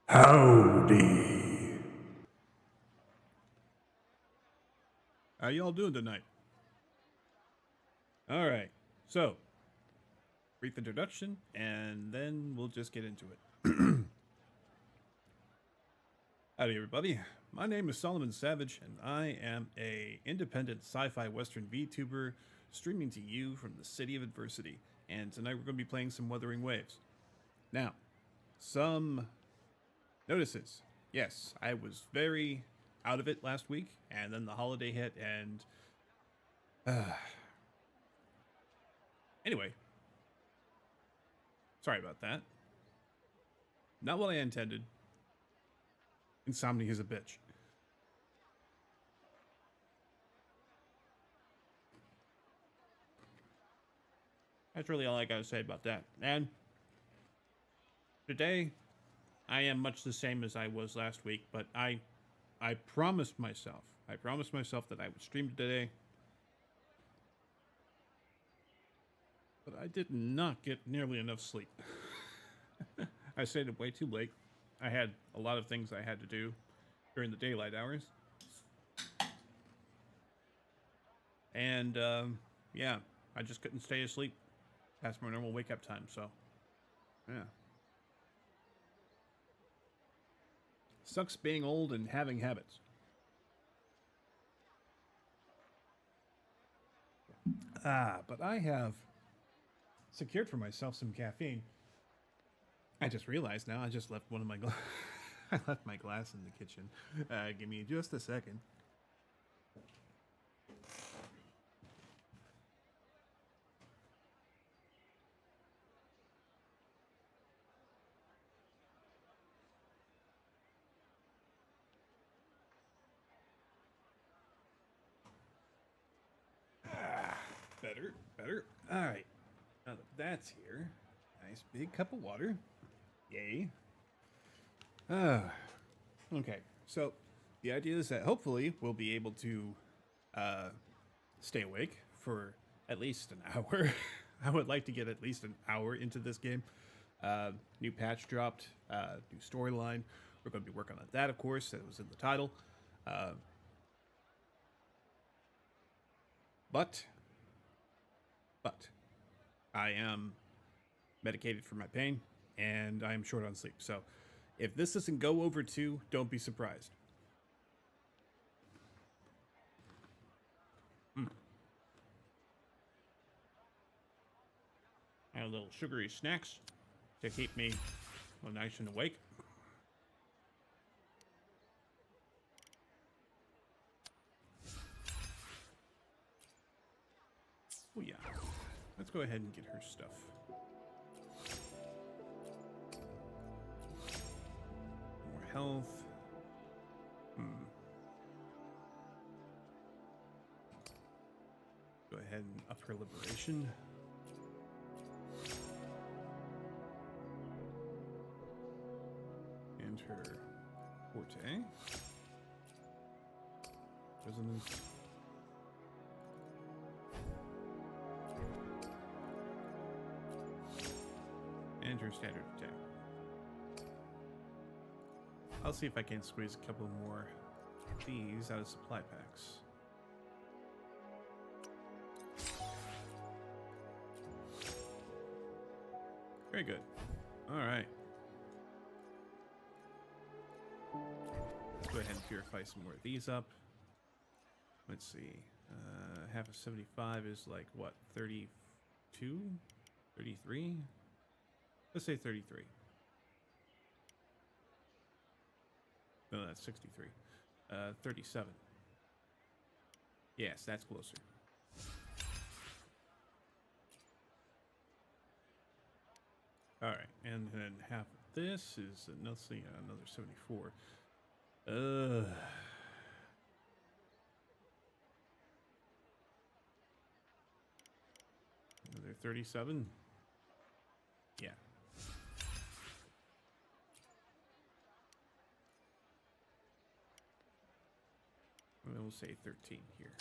Howdy. How y'all doing tonight? All right. So, brief introduction, and then we'll just get into it. Howdy, everybody. My name is Solomon Savage, and I am a independent sci-fi Western VTuber streaming to you from the city of adversity. And tonight we're going to be playing some Wuthering Waves. Now, some notices. Yes, I was very out of it last week, and then the holiday hit, and anyway, sorry about that. Not what I intended. Insomnia is a bitch. That's really all I gotta say about that. And today, I am much the same as I was last week, but I promised myself that I would stream today. But I did not get nearly enough sleep. I stayed up way too late. I had a lot of things I had to do during the daylight hours. And, yeah, I just couldn't stay asleep past my normal wake-up time, so, yeah. Sucks being old and having habits. But I have secured for myself some caffeine. I just realized now I just left one of my I left my glass in the kitchen. Give me just a second. Better. All right. Now that that's here, nice big cup of water. Yay. Okay. So the idea is that hopefully we'll be able to stay awake for at least an hour. I would like to get at least an hour into this game. New patch dropped, new storyline. We're going to be working on that, of course. That was in the title. But I am medicated for my pain, and I am short on sleep. So if this doesn't go over 2, don't be surprised. And a little sugary snacks to keep me nice and awake. Oh yeah. Let's go ahead and get her stuff. More health. Go ahead and up her liberation. And her forte. Resonance. enter standard attack. I'll see if I can squeeze a couple more of these out of supply packs. Very good. All right. Let's go ahead and purify some more of these up. Let's see. Half of 75 is like what? 32? 33? Let's say 33. No, that's 63. 37. Yes, that's closer. All right, and then half of this is another 74. Another 37. Yeah. We'll say 13 here.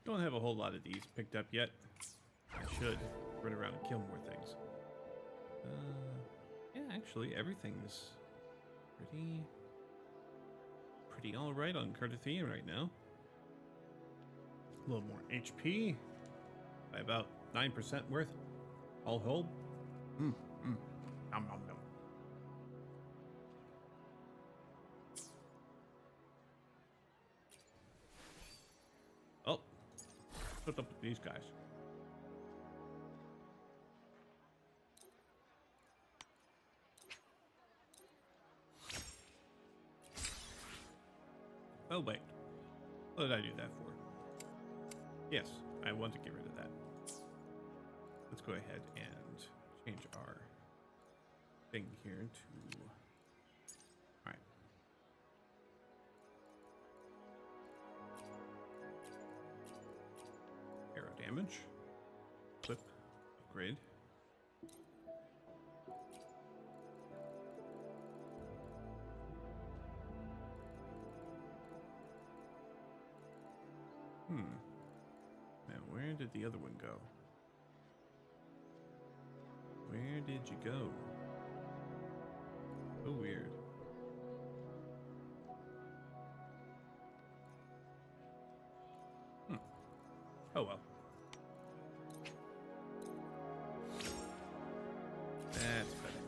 Don't have a whole lot of these picked up yet. I should run around and kill more things. Yeah, actually, everything is pretty all right on Cardathia right now. A little more HP by about 9% worth. All hold. Nom, nom, nom. Oh, what's up with these guys? Oh wait, what did I do that for? Yes, I want to get rid of that. Let's go ahead and change our thing here to... Alright. Arrow damage. Clip. Upgrade. Now, where did the other one go? Where did you go? So weird. Oh well. That's better.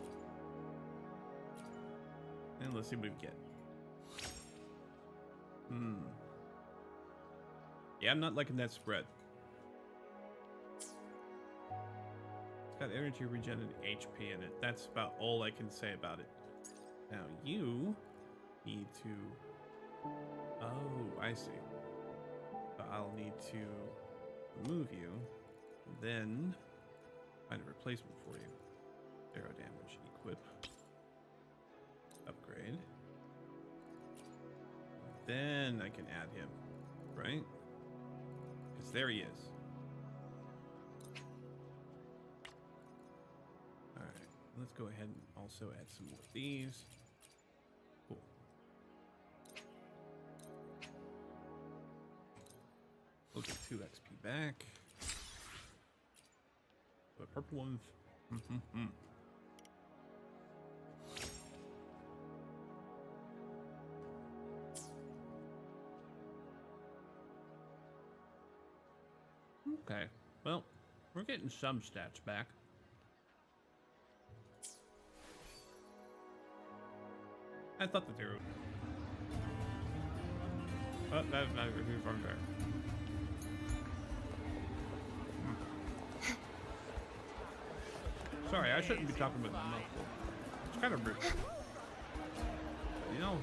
And let's see what we get. Yeah, I'm not liking that spread. It's got energy regen and HP in it. That's about all I can say about it. Now you need to... Oh, I see. I'll need to remove you, then find a replacement for you. Arrow damage, equip, upgrade. Then I can add him, right? Because there he is. Alright, let's go ahead and also add some more of these. Cool. We'll get 2 XP back. The purple ones. Okay, well, we're getting some stats back. I thought that they were... Oh, that's not who's on there. Sorry, I shouldn't be talking with my mouth full. It's kind of rude. You know...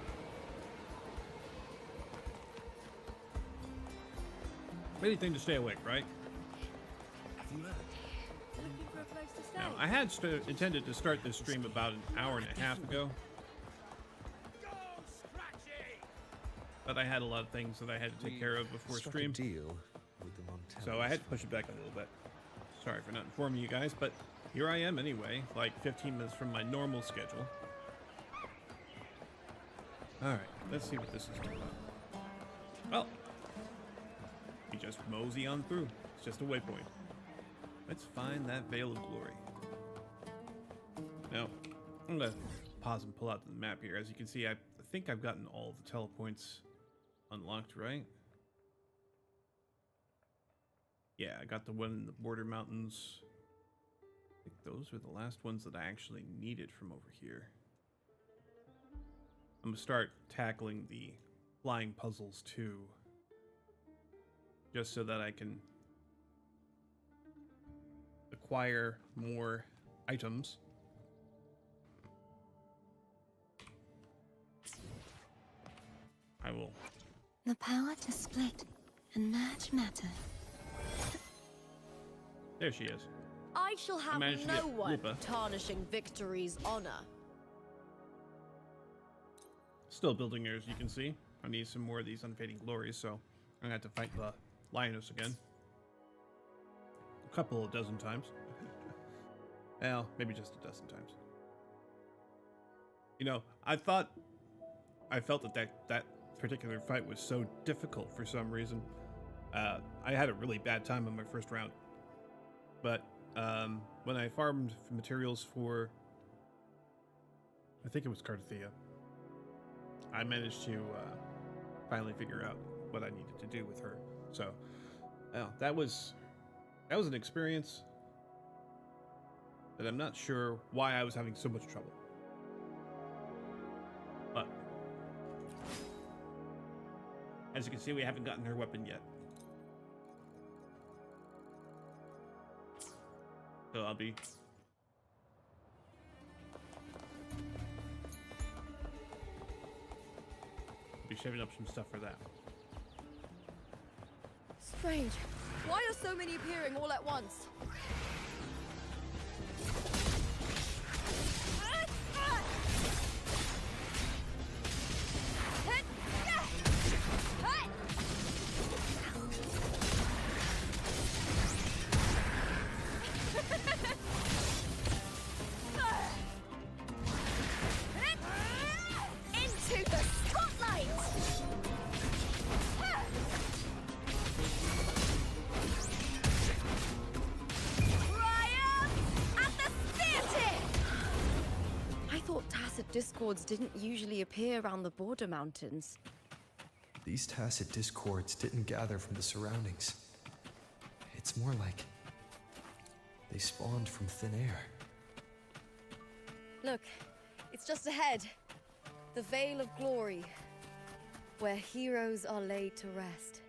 Anything to stay awake, right? Now, I had intended to start this stream about an hour and a half ago. But I had a lot of things that I had to take care of before stream. So I had to push it back a little bit. Sorry for not informing you guys, but here I am anyway, like 15 minutes from my normal schedule. Alright, let's see what this is all about. Well, we just mosey on through. It's just a waypoint. Let's find that Veil of Glory. Now, I'm gonna pause and pull out the map here. As you can see, I think I've gotten all the telepoints unlocked, right? Yeah, I got the one in the border mountains. I think those are the last ones that I actually needed from over here. I'm gonna start tackling the flying puzzles too, just so that I can acquire more items. I will. The power to split and merge matter. There she is. I shall have managed to no get one Lupa. tarnishing Victory's honor. Still building here, as you can see. I need some more of these unfading glories, so I'm gonna have to fight the lioness again. A couple of dozen times. Well, maybe just a dozen times. You know, I felt that particular fight was so difficult for some reason. I had a really bad time on my first round. But when I farmed materials for, I think it was Cardathea, I managed to finally figure out what I needed to do with her. So, that was an experience that I'm not sure why I was having so much trouble. But as you can see, we haven't gotten her weapon yet. So I'll be shaving up some stuff for that. Strange. Why are so many appearing all at once? Into the spotlight! Triumph at the theater! I thought tacit discords didn't usually appear around the border mountains. These tacit discords didn't gather from the surroundings. It's more like they spawned from thin air. Look, it's just ahead. The Veil of Glory, where heroes are laid to rest.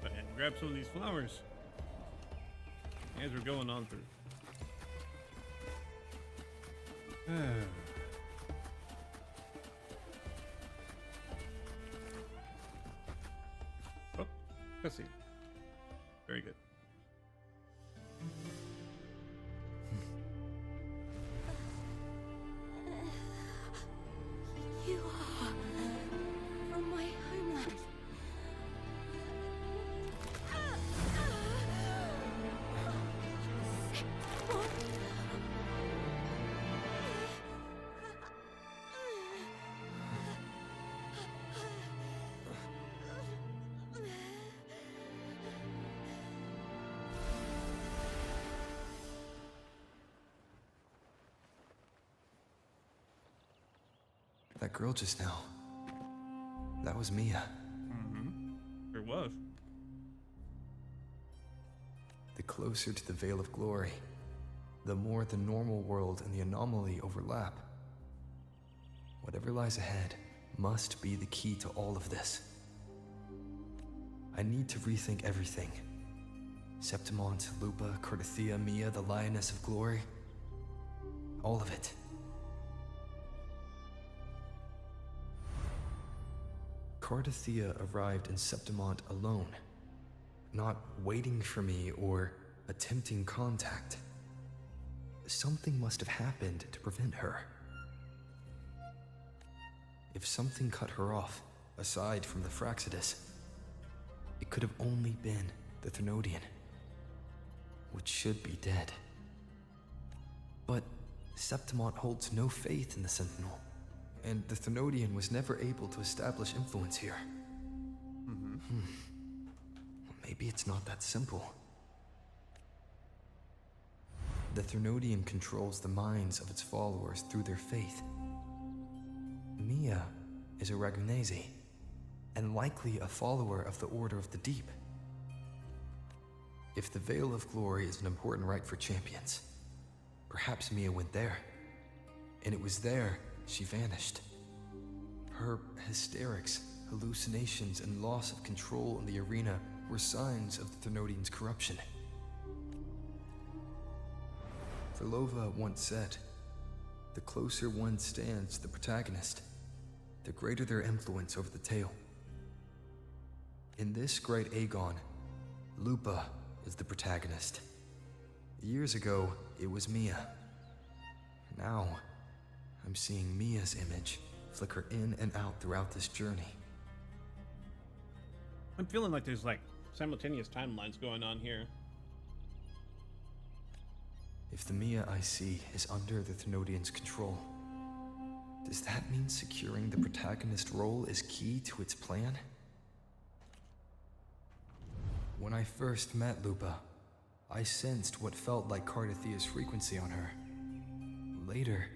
And grab some of these flowers as we're going on through. Oh, cutscene. Very good. You are from my homeland. That girl just now, that was Mia. There was. The closer to the Veil of Glory, the more the normal world and the anomaly overlap. Whatever lies ahead must be the key to all of this. I need to rethink everything. Septimont, Lupa, Cardathea, Mia, the Lioness of Glory. All of it. Cardathea arrived in Septimont alone, not waiting for me or attempting contact. Something must have happened to prevent her. If something cut her off, aside from the Fraxidus, it could have only been the Thenodian, which should be dead. But Septimont holds no faith in the Sentinel, and the Thenodian was never able to establish influence here. Maybe it's not that simple. The Thenodian controls the minds of its followers through their faith. Mia is a Ragunesi, and likely a follower of the Order of the Deep. If the Veil of Glory is an important rite for champions, perhaps Mia went there, and it was there she vanished. Her hysterics, hallucinations, and loss of control in the arena were signs of the Thenodian's corruption. Verlova once said, "The closer one stands to the protagonist, the greater their influence over the tale." In this great Aegon, Lupa is the protagonist. Years ago, it was Mia. Now, I'm seeing Mia's image flicker in and out throughout this journey. I'm feeling like there's like simultaneous timelines going on here. If the Mia I see is under the Thenodian's control, does that mean securing the protagonist role is key to its plan? When I first met Lupa, I sensed what felt like Cardathia's frequency on her. Later,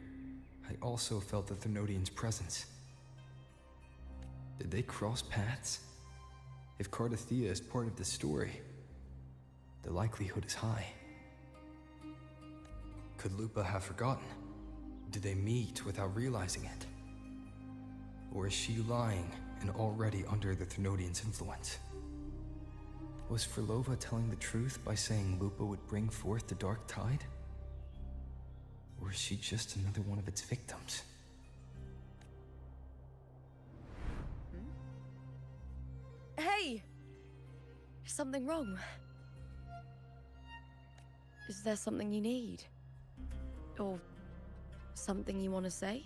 I also felt the Thenodian's presence. Did they cross paths? If Cardathia is part of the story, the likelihood is high. Could Lupa have forgotten? Did they meet without realizing it? Or is she lying and already under the Thenodian's influence? Was Verlova telling the truth by saying Lupa would bring forth the Dark Tide? Or is she just another one of its victims? Hey! Is something wrong? Is there something you need? Or something you want to say?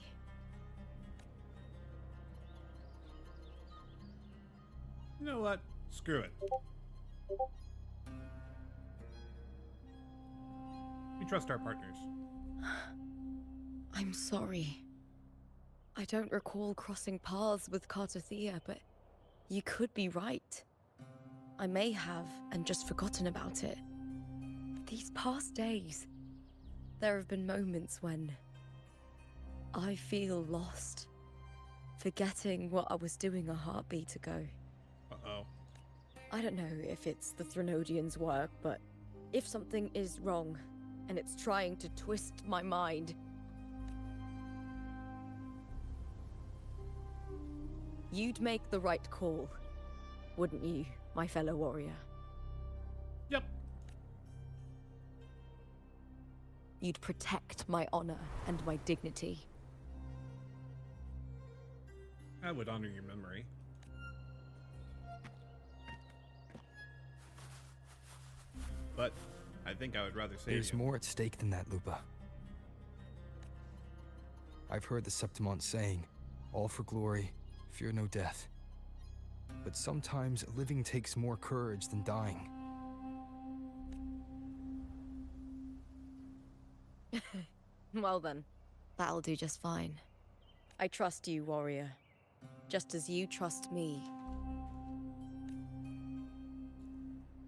You know what? Screw it. We trust our partners. I'm sorry. I don't recall crossing paths with Cardathia, but you could be right. I may have and just forgotten about it. These past days, there have been moments when I feel lost, forgetting what I was doing a heartbeat ago. Uh-oh. I don't know if it's the Thenodian's work, but if something is wrong and it's trying to twist my mind, you'd make the right call, wouldn't you, my fellow warrior? Yep. You'd protect my honor and my dignity. I would honor your memory. But I think I would rather say There's more at stake than that, Lupa. I've heard the Septimont saying, "All for glory, fear no death." But sometimes living takes more courage than dying. Well then, that'll do just fine. I trust you, warrior. Just as you trust me.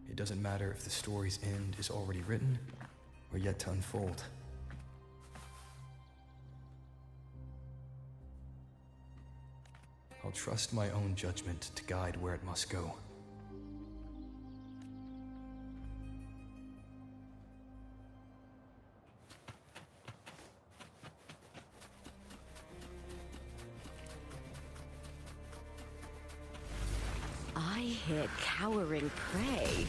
It doesn't matter if the story's end is already written or yet to unfold. I'll trust my own judgment to guide where it must go. I hear cowering prey.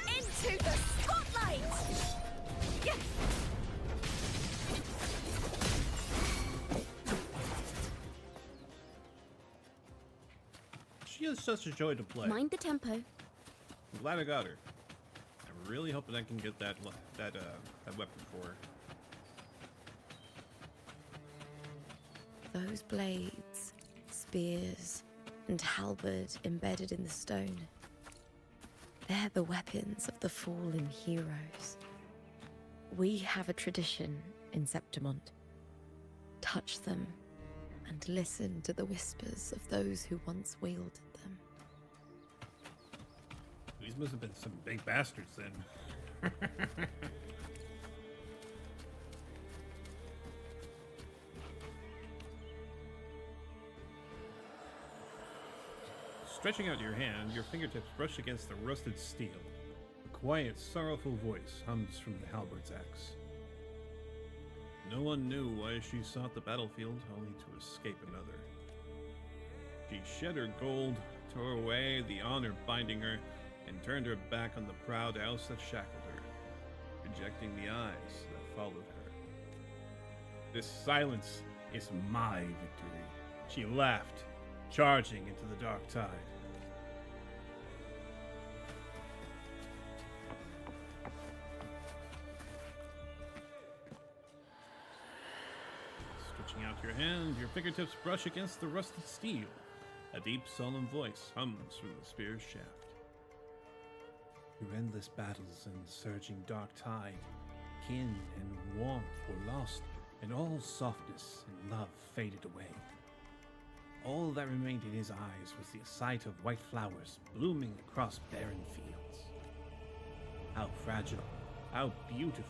Into the spotlight! she is such a joy to play. Mind the tempo. I'm glad I got her. I'm really hoping I can get that weapon for her. those blades, spears, and halberd embedded in the stone, they're the weapons of the fallen heroes. We have a tradition in Septimont. Touch them and listen to the whispers of those who once wielded them. These must have been some big bastards then. Stretching out your hand, your fingertips brush against the rusted steel. A quiet, sorrowful voice hums from the halberd's axe. No one knew why she sought the battlefield, only to escape another. She shed her gold, tore away the honor binding her, and turned her back on the proud house that shackled her, rejecting the eyes that followed her. This silence is my victory, she laughed, charging into the dark tide. Stretching out your hand, your fingertips brush against the rusted steel. A deep, solemn voice hums from the spear's shaft. Through endless battles and surging dark tide, kin and warmth were lost, and all softness and love faded away. All that remained in his eyes was the sight of white flowers blooming across barren fields. How fragile, how beautiful.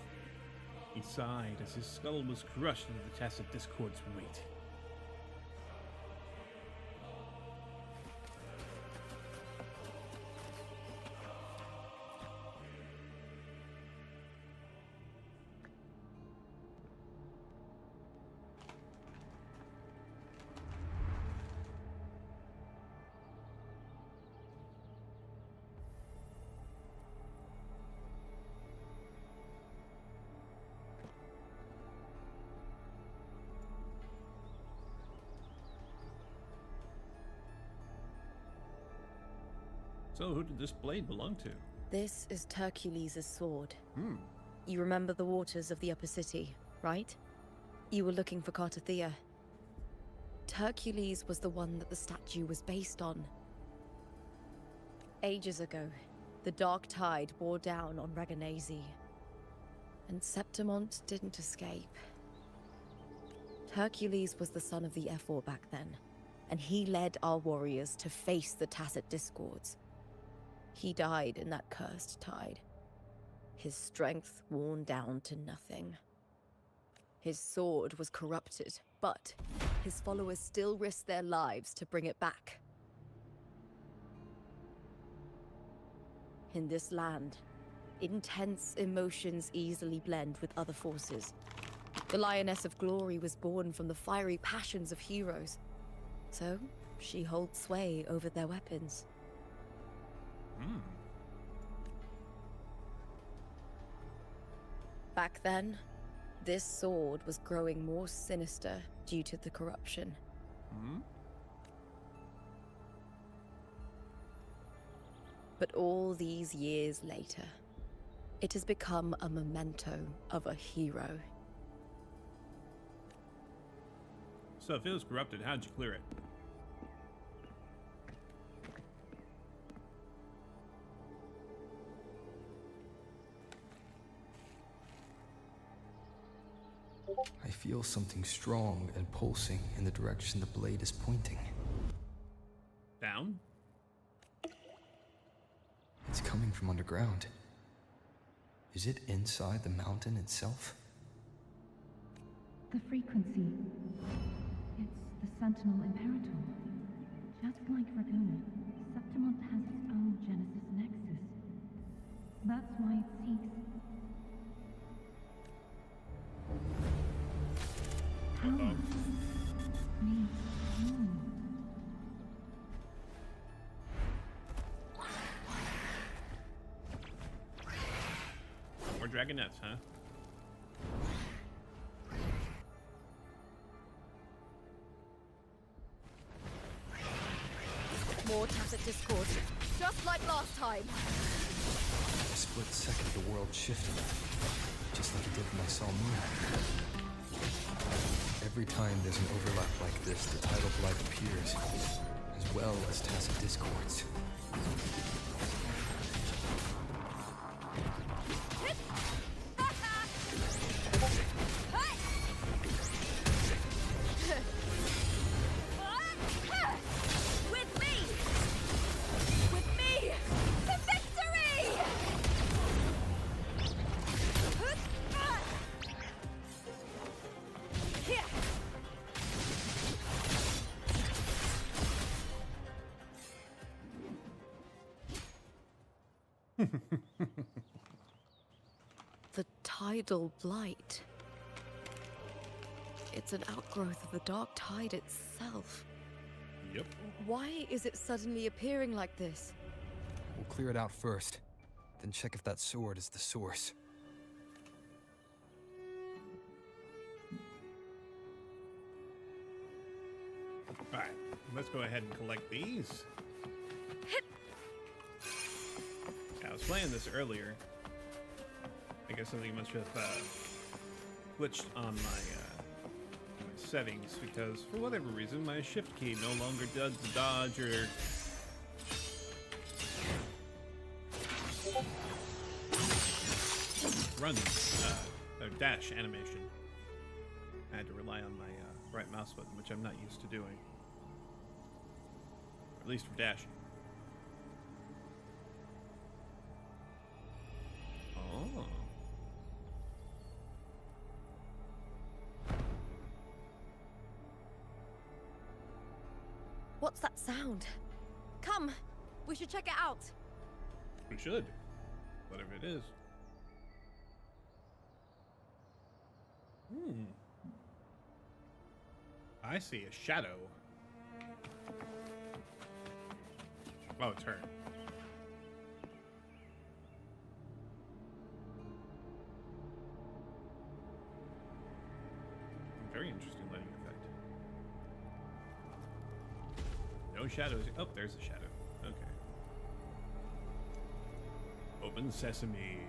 He sighed as his skull was crushed into the tacit discord's weight. So who did this blade belong to? This is Hercules' sword. You remember the waters of the upper city, right? You were looking for Cartothea. Hercules was the one that the statue was based on. Ages ago, the dark tide bore down on Reganese, and Septimont didn't escape. Hercules was the son of the Ephor back then, and he led our warriors to face the Tacit Discords. He died in that cursed tide, his strength worn down to nothing. His sword was corrupted, but his followers still risked their lives to bring it back. In this land, intense emotions easily blend with other forces. The Lioness of Glory was born from the fiery passions of heroes, so she holds sway over their weapons. Back then, this sword was growing more sinister due to the corruption. But all these years later, it has become a memento of a hero. So if it was corrupted, how'd you clear it? I feel something strong and pulsing in the direction the blade is pointing. Down? It's coming from underground. Is it inside the mountain itself? The frequency. It's the Sentinel Imperator. Just like Ragona, Septimont has its own Genesis Nexus. That's why it seeks... power. Means home. More dragonettes, huh? More Tacit Discord, just like last time. A split second, the world shifted, just like it did when I saw Moon. Every time there's an overlap like this, the tidal blight appears, as well as tacit discords. With me! With me! For victory! The tidal blight. It's an outgrowth of the dark tide itself. Yep. Why is it suddenly appearing like this? We'll clear it out first, then check if that sword is the source. Alright, let's go ahead and collect these. I was playing this earlier. I guess something must have glitched on my settings because for whatever reason my shift key no longer does the dodge or run or dash animation. I had to rely on my right mouse button, which I'm not used to doing, or at least for dashing. Oh. What's that sound? Come, we should check it out. We should. Whatever it is. I see a shadow. Oh, it's her. Very interesting lighting effect. No shadows. Oh, there's a shadow. Okay. Open sesame.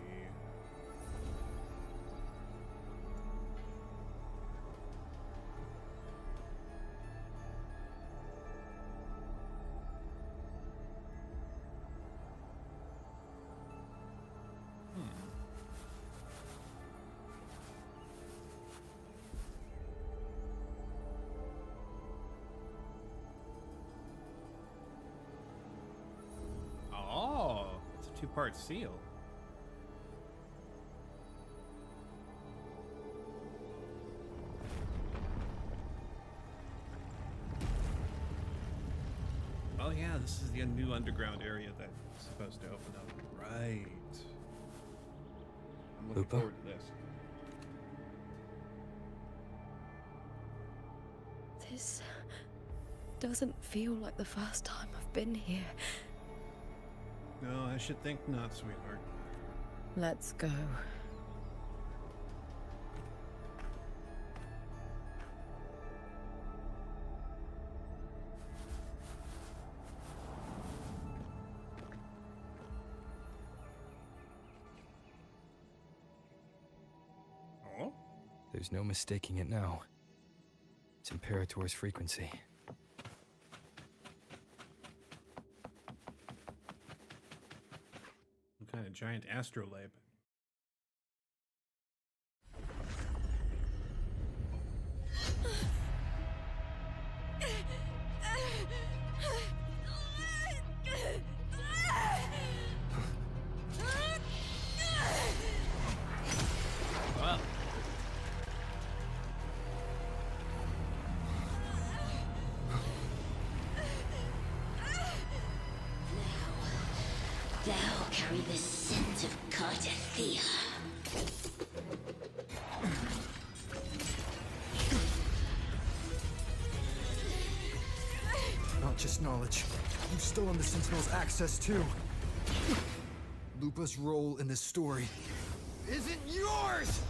Oh, it's a two-part seal. Oh yeah, this is the new underground area that's supposed to open up. Right. I'm looking Lupa? forward to this. This doesn't feel like the first time I've been here. No, I should think not, sweetheart. Let's go. Oh? There's no mistaking it now. It's Imperator's frequency. Some kind of giant astrolabe. Wow. Thou carry the scent of Cardathea. Not just knowledge. You've stolen the Sentinel's access too. Lupa's role in this story isn't yours!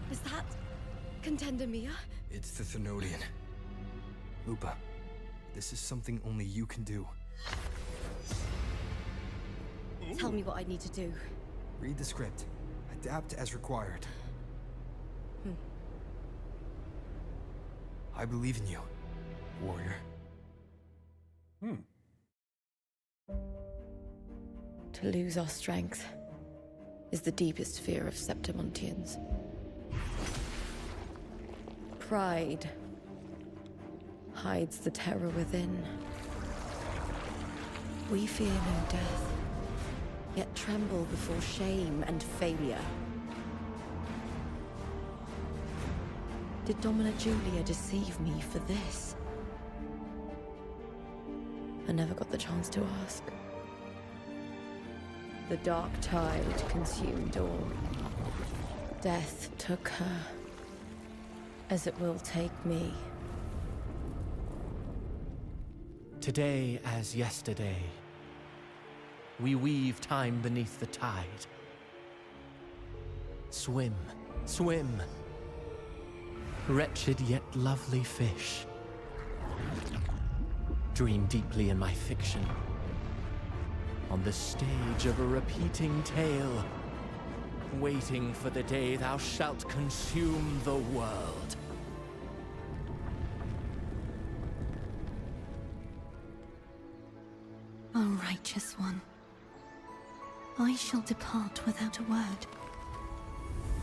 Is that Contender Mia? It's the Thenodian. Lupa, This is something only you can do. Tell me what I need to do. Read the script. Adapt as required. I believe in you, warrior. To lose our strength is the deepest fear of Septimontians. Pride hides the terror within. We fear no death, yet tremble before shame and failure. Did Domina Julia deceive me for this? I never got the chance to ask. The dark tide consumed all. Death took her, as it will take me. Today as yesterday, we weave time beneath the tide. Swim, swim, wretched yet lovely fish. Dream deeply in my fiction, on the stage of a repeating tale, waiting for the day thou shalt consume the world. O righteous one, I shall depart without a word.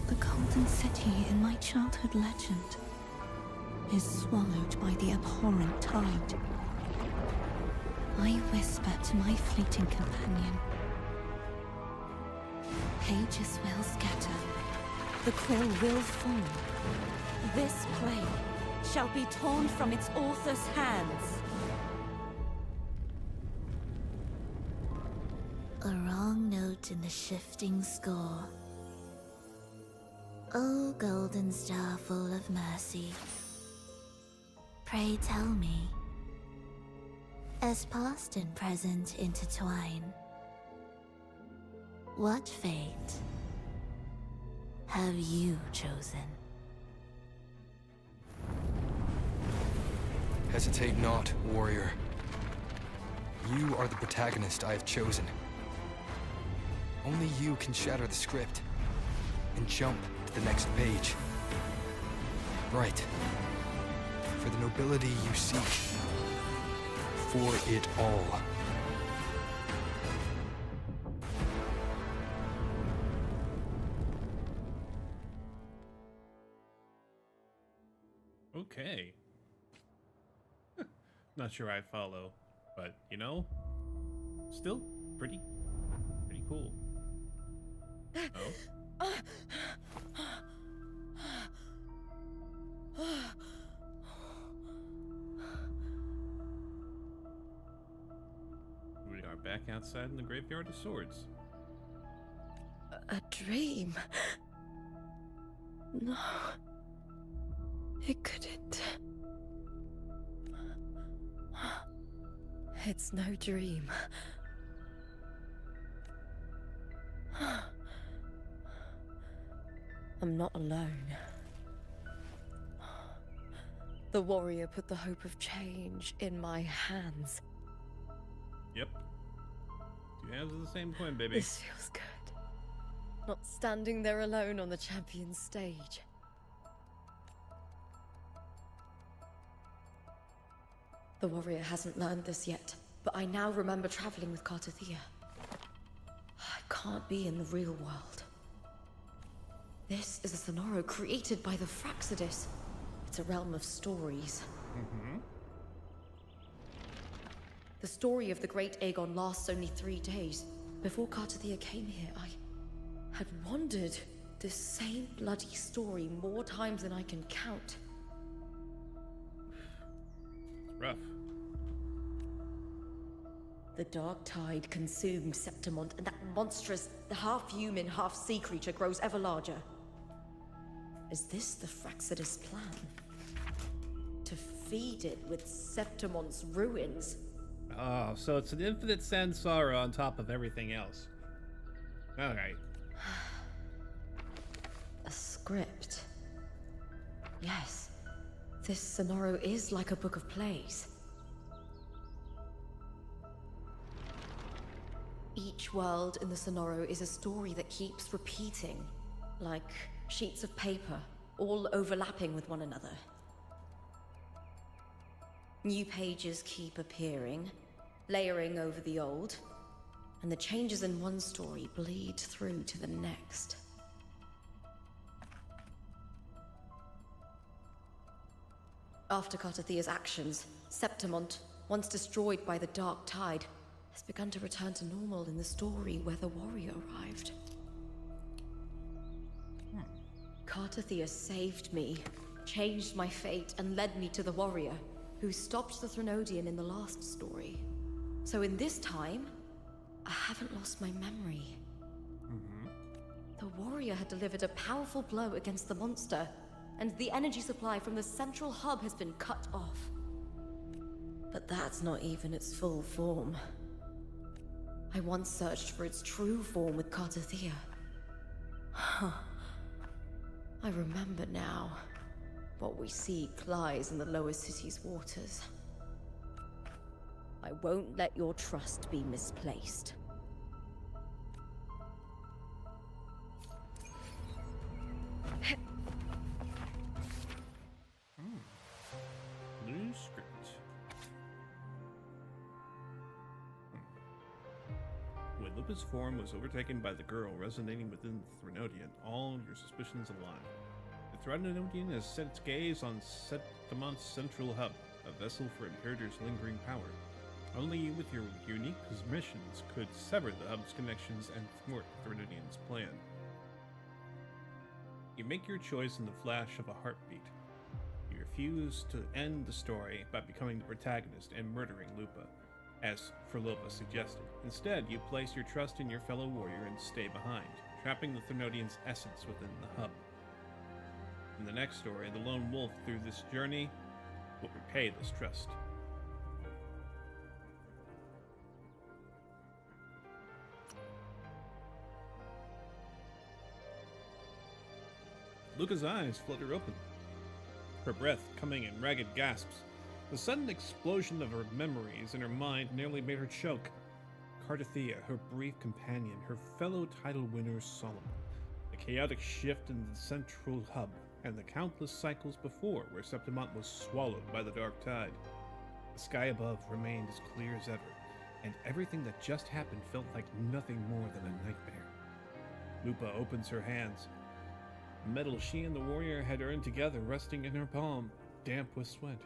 The golden city in my childhood legend is swallowed by the abhorrent tide. I whisper to my fleeting companion. Pages will scatter. The quill will fall. This play shall be torn from its author's hands. A wrong note in the shifting score. O golden star full of mercy, pray tell me, as past and present intertwine, what fate have you chosen? Hesitate not, warrior. You are the protagonist I have chosen. Only you can shatter the script and jump to the next page. Right. For the nobility you seek. For it all. Okay. Not sure I follow, but you know, still pretty cool. Oh. We are back outside in the Graveyard of Swords. A dream? No. It couldn't. It's no dream. I'm not alone. The warrior put the hope of change in my hands. Yep. Two hands of the same coin, baby. This feels good. Not standing there alone on the champion's stage. The warrior hasn't learned this yet, but I now remember traveling with Cartothea. I can't be in the real world. This is a Sonoro created by the Fraxidus. It's a realm of stories. The story of the Great Aegon lasts only 3 days. Before Cartothea came here, I had wandered this same bloody story more times than I can count. It's rough. The dark tide consumed Septimont, and that monstrous, half-human, half-sea creature grows ever larger. Is this the Fraxidus plan? To feed it with Septimont's ruins? Oh, so it's an infinite Sansara on top of everything else. Alright. A script. Yes. This Sonoro is like a book of plays. Each world in the Sonoro is a story that keeps repeating, like sheets of paper, all overlapping with one another. New pages keep appearing, layering over the old, and the changes in one story bleed through to the next. After Cartathea's actions, Septimont, once destroyed by the Dark Tide, has begun to return to normal in the story where the warrior arrived. Cartathea saved me, changed my fate, and led me to the warrior, who stopped the Threnodian in the last story. So in this time, I haven't lost my memory. The warrior had delivered a powerful blow against the monster, and the energy supply from the central hub has been cut off. But that's not even its full form. I once searched for its true form with Cartathea. I remember now. What we seek lies in the lower city's waters. I won't let your trust be misplaced. New script. When Lupa's form was overtaken by the girl resonating within the Threnodian, all your suspicions aligned. The Threnodian has set its gaze on Septimont's central hub, a vessel for Imperator's lingering power. Only you with your unique missions could sever the hub's connections and thwart the Threnodian's plan. You make your choice in the flash of a heartbeat. You refuse to end the story by becoming the protagonist and murdering Lupa, as Furlova suggested. Instead, you place your trust in your fellow warrior and stay behind, trapping the Threnodian's essence within the hub. In the next story, the lone wolf through this journey will repay this trust. Luca's eyes flutter open, her breath coming in ragged gasps. The sudden explosion of her memories in her mind nearly made her choke. Cartathea, her brief companion, her fellow title winner Solomon, the chaotic shift in the central hub, and the countless cycles before where Septimont was swallowed by the Dark Tide. The sky above remained as clear as ever, and everything that just happened felt like nothing more than a nightmare. Lupa opens her hands. The metal she and the warrior had earned together resting in her palm, damp with sweat.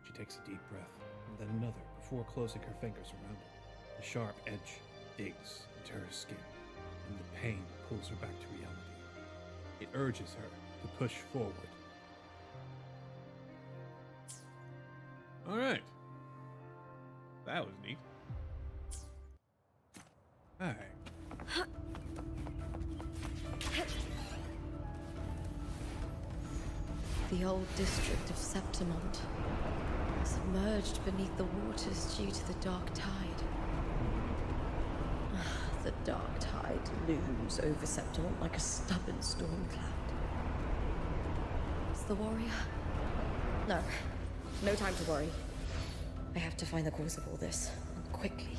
She takes a deep breath, and then another before closing her fingers around it. The sharp edge digs into her skin, and the pain pulls her back to reality. It urges her to push forward. Alright. That was neat. Alright. The old district of Septimont, submerged beneath the waters due to the Dark Tide. The Dark Tide looms over Septimont like a stubborn storm cloud. It's the warrior? No. No time to worry. I have to find the cause of all this, and quickly.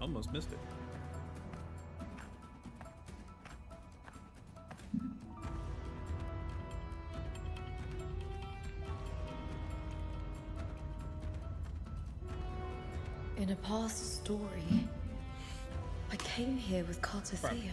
Almost missed it. In a past story, I came here with Cartathea.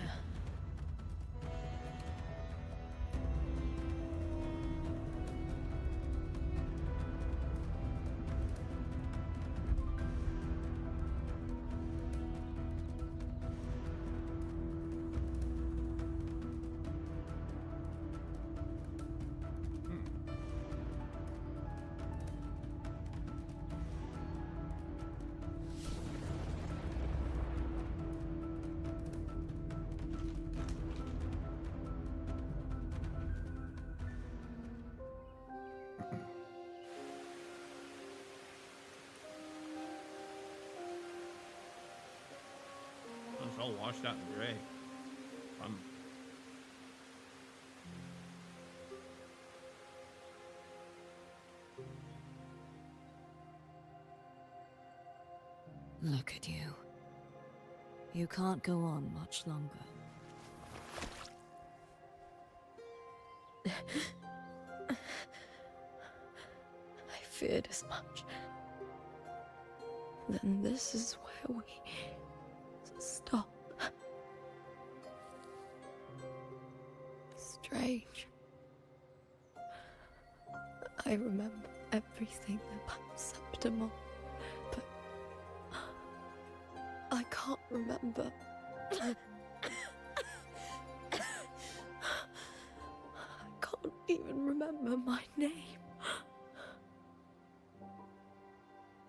It's all washed out in gray. I'm Look at you. You can't go on much longer. I feared as much. Then this is where we stop. Strange. I remember everything about Septimon, but I can't remember. I can't even remember my name.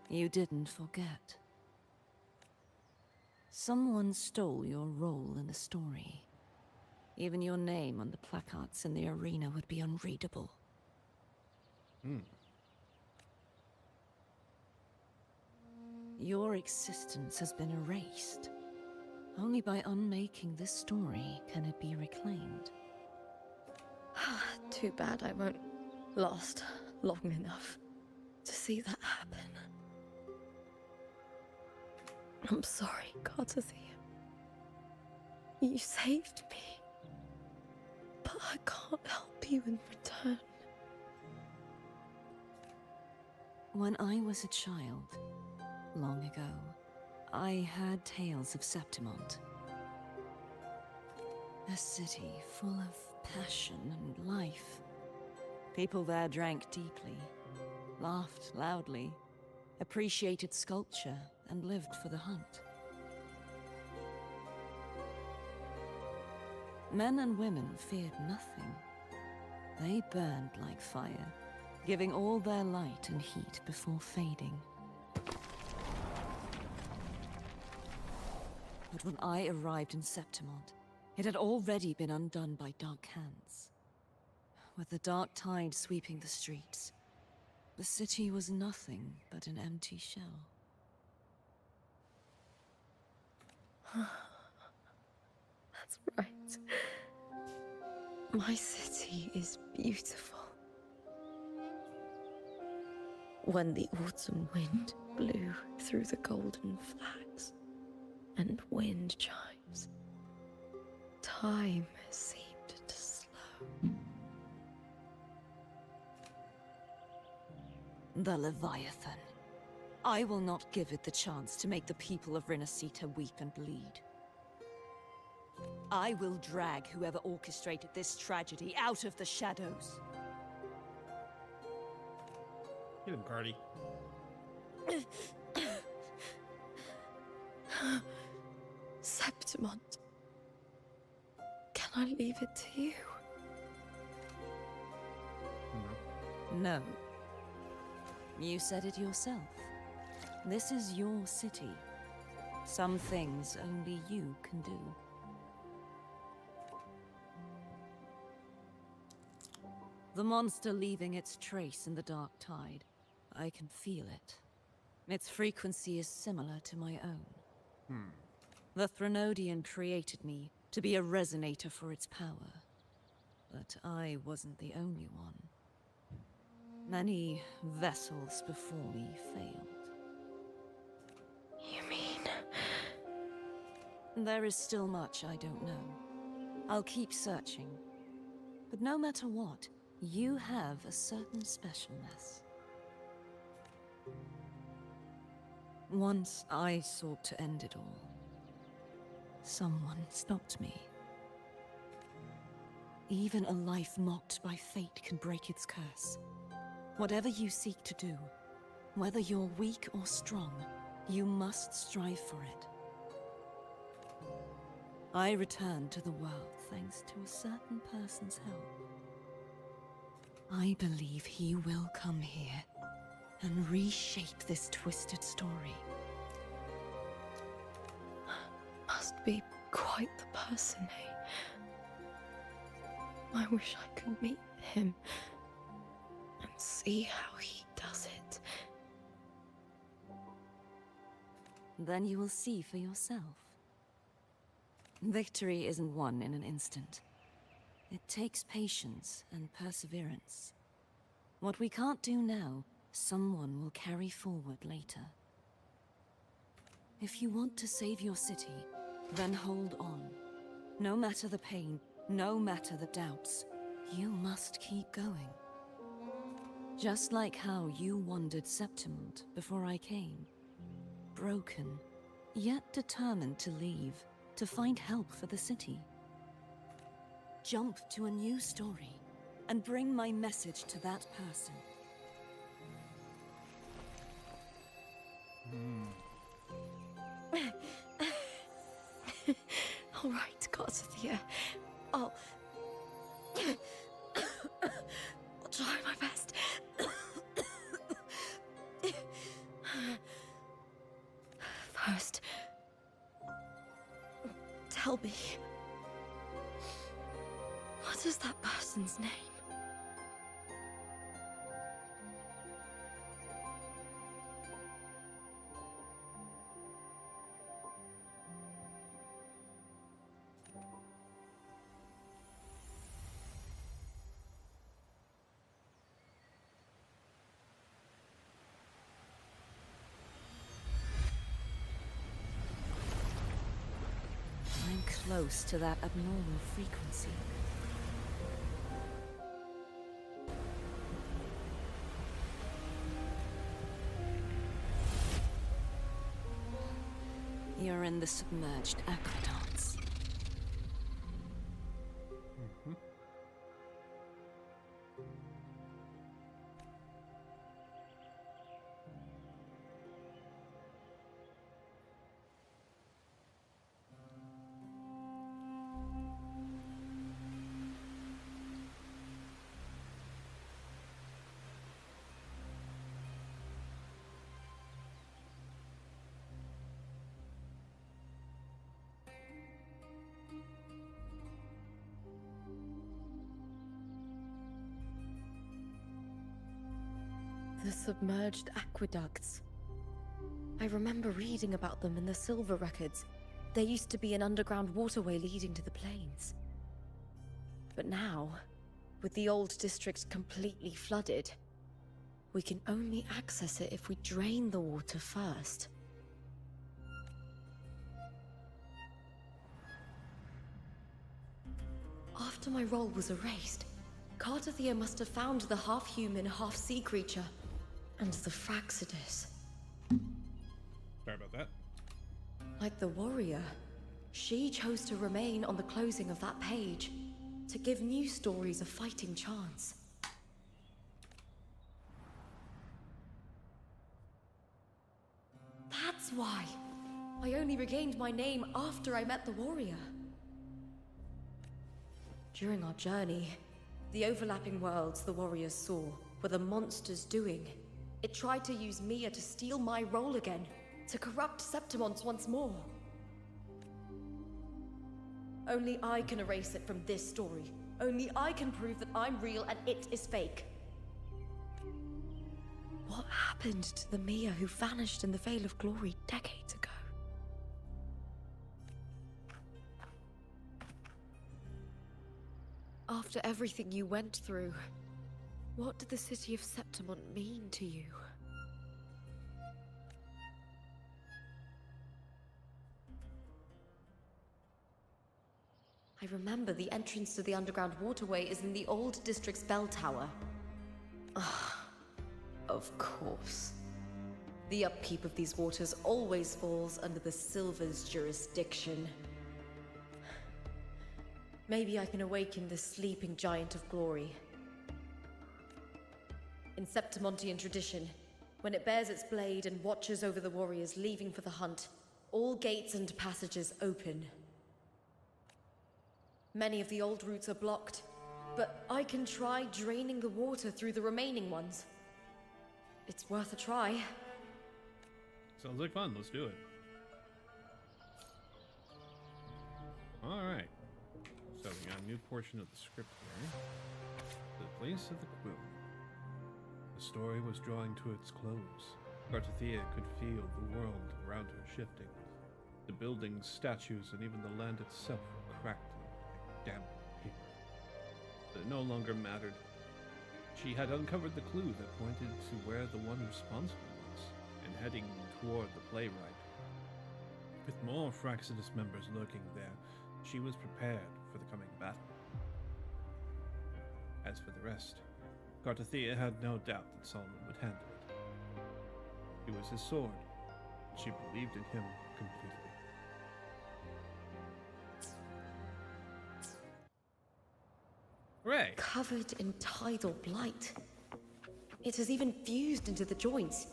You didn't forget. Someone stole your role in the story. Even your name on the placards in the arena would be unreadable. Your existence has been erased. Only by unmaking this story can it be reclaimed. Too bad I won't last long enough to see that happen. I'm sorry, Cartathea. You saved me. But I can't help you in return. When I was a child, long ago, I heard tales of Septimont. A city full of passion and life. People there drank deeply, laughed loudly, appreciated sculpture, and lived for the hunt. Men and women feared nothing. They burned like fire, giving all their light and heat before fading. But when I arrived in Septimont, it had already been undone by dark hands. With the dark tide sweeping the streets, the city was nothing but an empty shell. That's right. My city is beautiful. When the autumn wind blew through the golden flags and wind chimes, time seemed to slow. The Leviathan. I will not give it the chance to make the people of Rinasita weep and bleed. I will drag whoever orchestrated this tragedy out of the shadows. Get him, Cardi. Septimont. Can I leave it to you? No. You said it yourself. This is your city. Some things only you can do. The monster leaving its trace in the dark tide. I can feel it. Its frequency is similar to my own. The Threnodian created me to be a resonator for its power. But I wasn't the only one. Many vessels before me failed. You mean... There is still much I don't know. I'll keep searching. But no matter what, you have a certain specialness. Once I sought to end it all. Someone stopped me. Even a life mocked by fate can break its curse. Whatever you seek to do, whether you're weak or strong, you must strive for it. I returned to the world thanks to a certain person's help. I believe he will come here and reshape this twisted story. Must be quite the person, eh? I wish I could meet him and see how he does it. Then you will see for yourself. Victory isn't won in an instant. It takes patience and perseverance. What we can't do now, someone will carry forward later. If you want to save your city, then hold on. No matter the pain, no matter the doubts, you must keep going. Just like how you wandered Septimont before I came. Broken, yet determined to leave, to find help for the city. Jump to a new story, and bring my message to that person. All right, Garcia. I'll try my best. First, tell me, what is that person's name? I'm close to that abnormal frequency. You're in the submerged aqueducts. The submerged aqueducts. I remember reading about them in the Silver records. There used to be an underground waterway leading to the plains. But now, with the old district completely flooded, we can only access it if we drain the water first. After my role was erased, Cartathea must have found the half-human, half-sea creature, and the Fraxidus. Sorry about that. Like the warrior, she chose to remain on the closing of that page, to give new stories a fighting chance. That's why I only regained my name after I met the warrior. During our journey, the overlapping worlds the warriors saw were the monsters doing. It tried to use Mia to steal my role again, to corrupt Septimont once more. Only I can erase it from this story. Only I can prove that I'm real and it is fake. What happened to the Mia who vanished in the Veil of Glory decades ago? After everything you went through, what did the city of Septimont mean to you? I remember the entrance to the underground waterway is in the old district's bell tower. Ah, of course. The upkeep of these waters always falls under the Silver's jurisdiction. Maybe I can awaken the sleeping giant of glory. In Septimontian tradition, when it bears its blade and watches over the warriors leaving for the hunt, all gates and passages open. Many of the old routes are blocked, but I can try draining the water through the remaining ones. It's worth a try. Sounds like fun. Let's do it. Alright. So we got a new portion of the script here. The place of the quill. The story was drawing to its close. Cartathea could feel the world around her shifting. The buildings, statues, and even the land itself were cracked like damp paper. But it no longer mattered. She had uncovered the clue that pointed to where the one responsible was, and heading toward the playwright. With more Fraxidus members lurking there, she was prepared for the coming battle. As for the rest, Cartothea had no doubt that Solomon would handle it. He was his sword, and she believed in him completely. Hooray! Covered in tidal blight. It has even fused into the joints.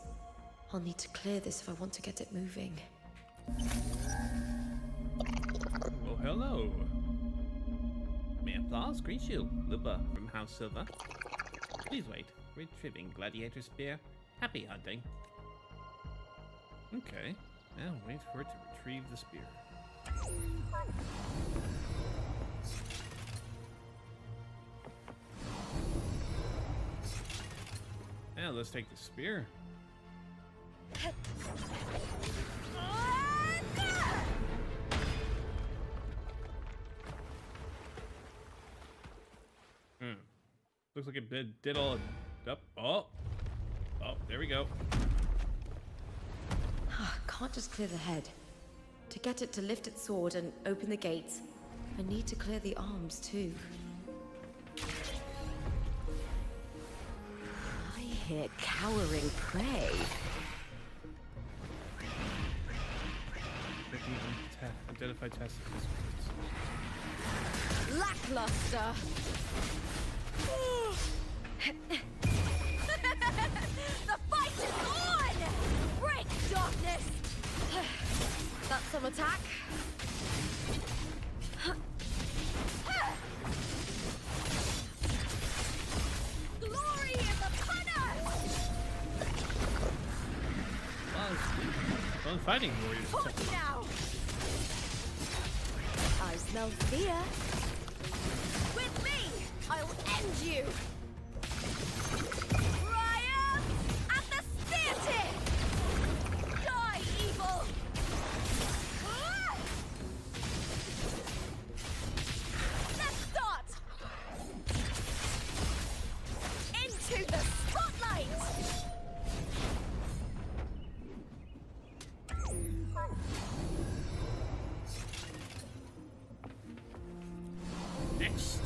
I'll need to clear this if I want to get it moving. Well, hello. May applause greet you, Lupa from House Silver. Please wait. Retrieving gladiator spear. Happy hunting. Okay. Now wait for it to retrieve the spear. Now let's take the spear. Looks like it did all up. Oh, there we go. Can't just clear the head. To get it to lift its sword and open the gates, I need to clear the arms too. I hear cowering prey. Identify testicles. Lackluster. The fight is on! Break darkness! That's some attack. Glory is upon us! Well, fighting warriors. Forth now! I smell fear. With me, I'll end you! Triumph at the spear tip! Die, evil! Ah! Let's start! Into the spotlight! Next.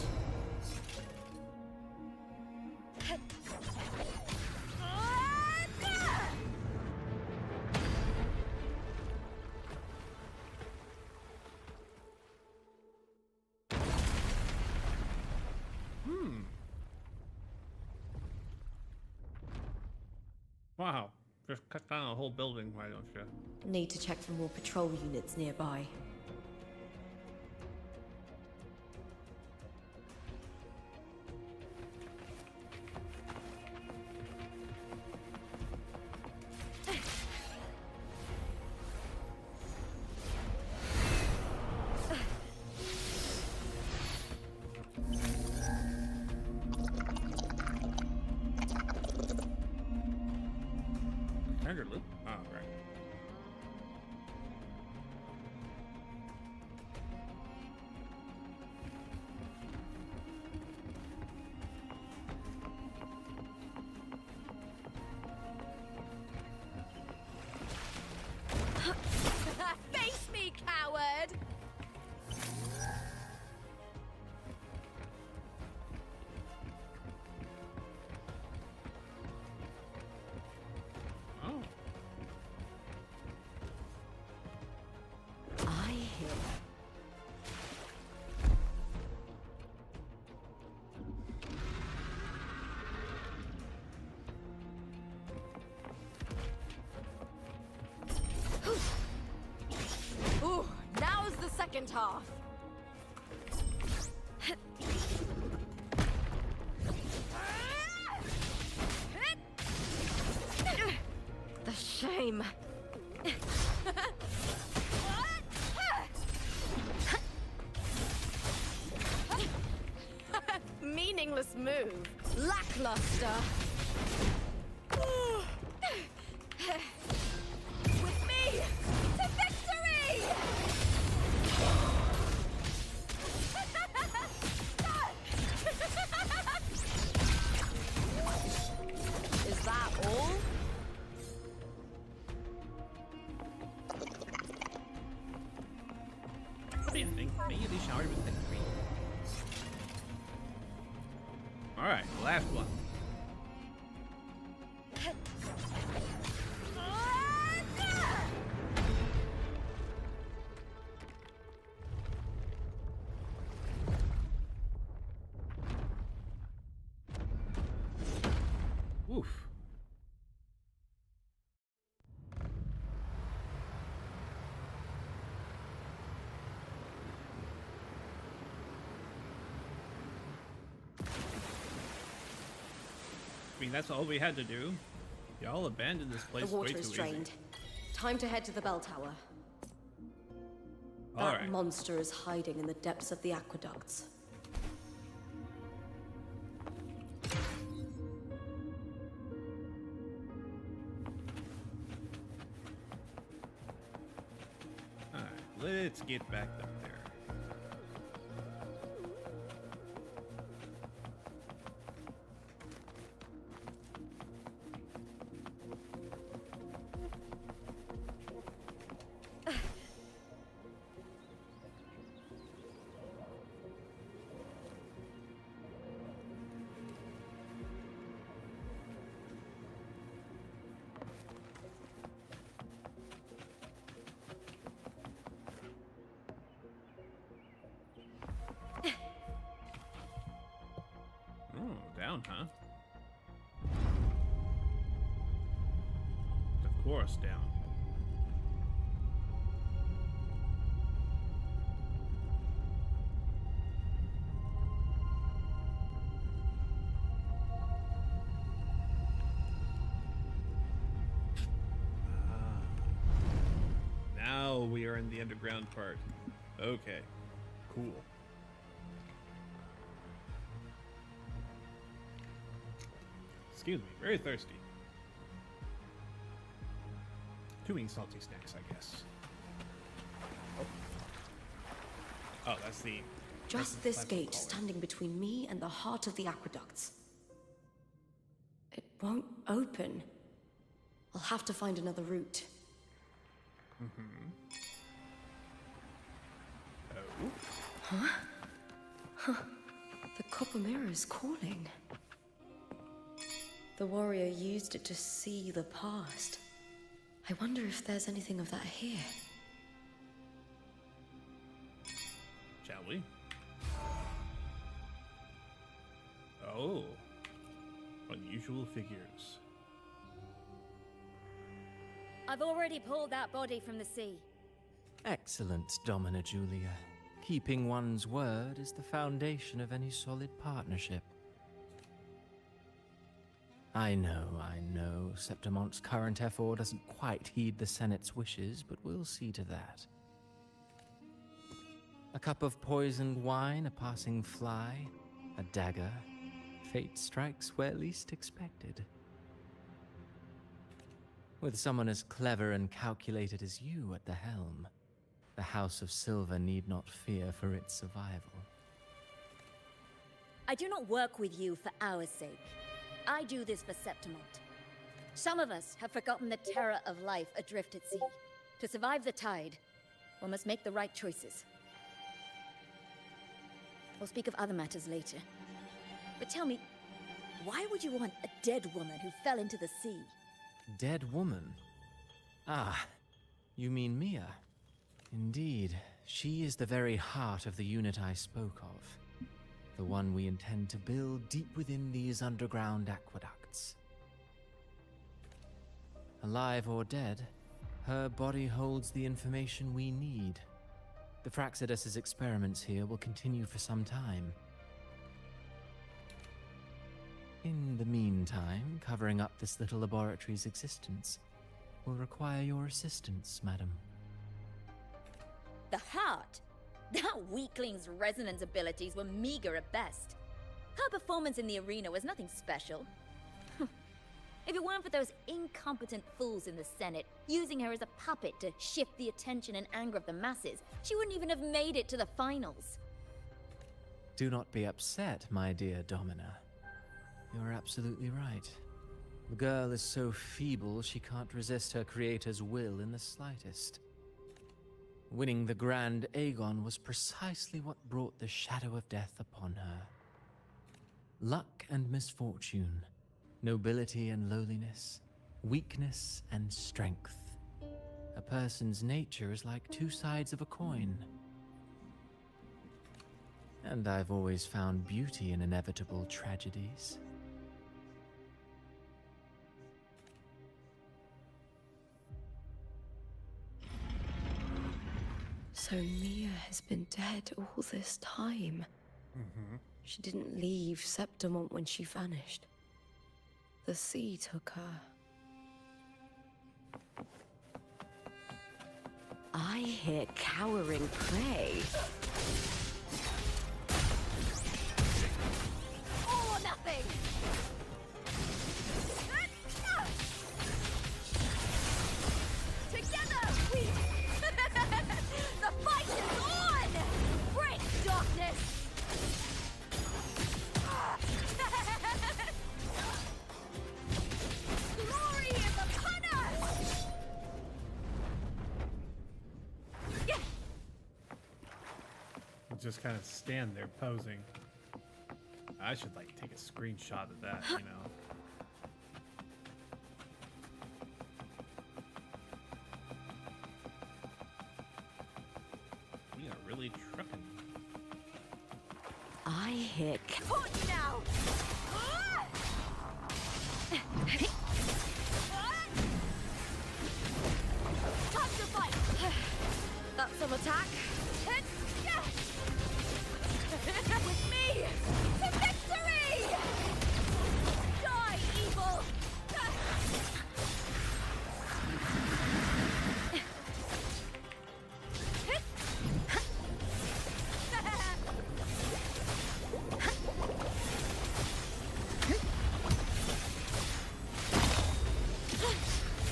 Wow. Just cut down a whole building, why don't you? Need to check for more patrol units nearby. Standard loop? Oh, right. Face me, coward! Oh. I hear. Ooh, now's the second half. The shame. Meaningless move. Lackluster. With me to victory! Is that all? Anything. May you be showered with victory. Alright, last one. Oof. I mean, that's all we had to do. Y'all abandoned this place The way water too is easy. drained. Time to head to the bell tower. That Alright. monster is hiding in the depths of the aqueducts. Alright, let's get back up there. Oh, down, huh? Of course, down. Now we are in the underground part. Okay, cool. Excuse me, very thirsty. Too many salty snacks, I guess. Oh, that's the... Just this gate standing between me and the heart of the aqueducts. It won't open. I'll have to find another route. Oh. The copper mirror is calling. The warrior used it to see the past. I wonder if there's anything of that here. Shall we? Oh. Unusual figures. I've already pulled that body from the sea. Excellent, Domina Julia. Keeping one's word is the foundation of any solid partnership. I know. Septimont's current effort doesn't quite heed the Senate's wishes, but we'll see to that. A cup of poisoned wine, a passing fly, a dagger. Fate strikes where least expected. With someone as clever and calculated as you at the helm, the House of Silver need not fear for its survival. I do not work with you for our sake. I do this for Septimont. Some of us have forgotten the terror of life adrift at sea. To survive the tide, one must make the right choices. We'll speak of other matters later. But tell me, why would you want a dead woman who fell into the sea? Dead woman? Ah, you mean Mia? Indeed, she is the very heart of the unit I spoke of. The one we intend to build deep within these underground aqueducts. Alive or dead, her body holds the information we need. The Fraxidus's experiments here will continue for some time. In the meantime, covering up this little laboratory's existence will require your assistance, madam. The heart? That weakling's resonance abilities were meager at best. Her performance in the arena was nothing special. If it weren't for those incompetent fools in the Senate using her as a puppet to shift the attention and anger of the masses, she wouldn't even have made it to the finals. Do not be upset, my dear Domina. You're absolutely right. The girl is so feeble she can't resist her creator's will in the slightest. Winning the Grand Aegon was precisely what brought the shadow of death upon her. Luck and misfortune, nobility and lowliness, weakness and strength. A person's nature is like two sides of a coin. And I've always found beauty in inevitable tragedies. So Mia has been dead all this time. She didn't leave Septimont when she vanished. The sea took her. I hear cowering prey. All or nothing! Together we... The fight is on! Break darkness! Glory is upon us! Just kind of stand there posing. I should like take a screenshot of that, you know. We are really trucking. I hear Push now! Time to fight! that's some attack. With me! To victory! Die, evil!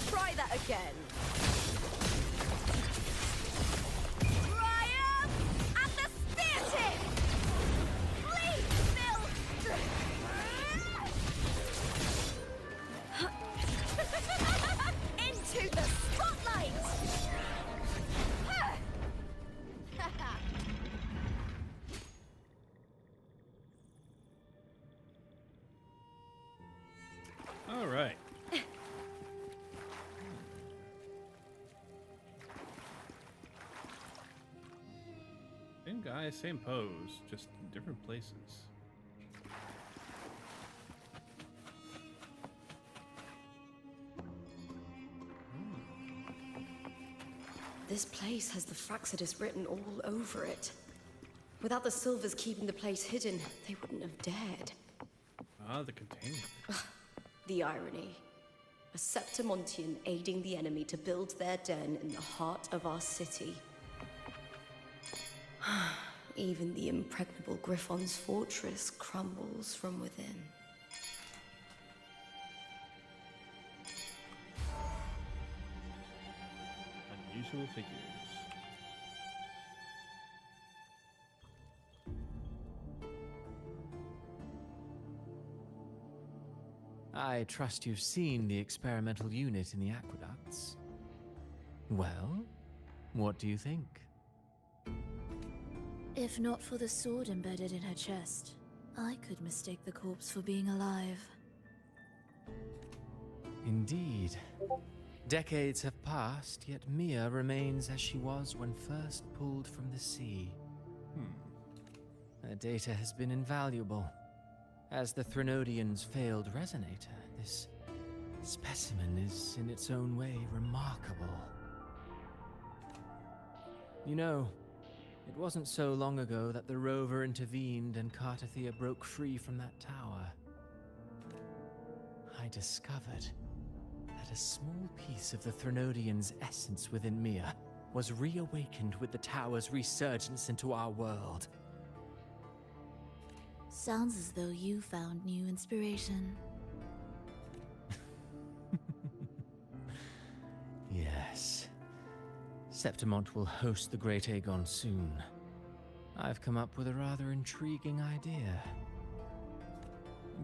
Try that again. Triumph at the spear tip! Please, Bill! Into the spotlight! All right. Same guy, same pose, just in different places. This place has the Fraxidus written all over it. Without the Silvers keeping the place hidden, they wouldn't have dared. Ah, the container. The irony. A Septimontian aiding the enemy to build their den in the heart of our city. Even the impregnable Griffon's fortress crumbles from within. Unusual figures. I trust you've seen the experimental unit in the aqueducts. Well, what do you think? If not for the sword embedded in her chest, I could mistake the corpse for being alive. Indeed. Decades have passed, yet Mia remains as she was when first pulled from the sea. Her data has been invaluable. As the Threnodian's failed resonator, this specimen is in its own way remarkable. You know, it wasn't so long ago that the rover intervened and Cartathea broke free from that tower. I discovered that a small piece of the Threnodian's essence within Mia was reawakened with the tower's resurgence into our world. Sounds as though you found new inspiration. Yes. Septimont will host the Great Aegon soon. I've come up with a rather intriguing idea.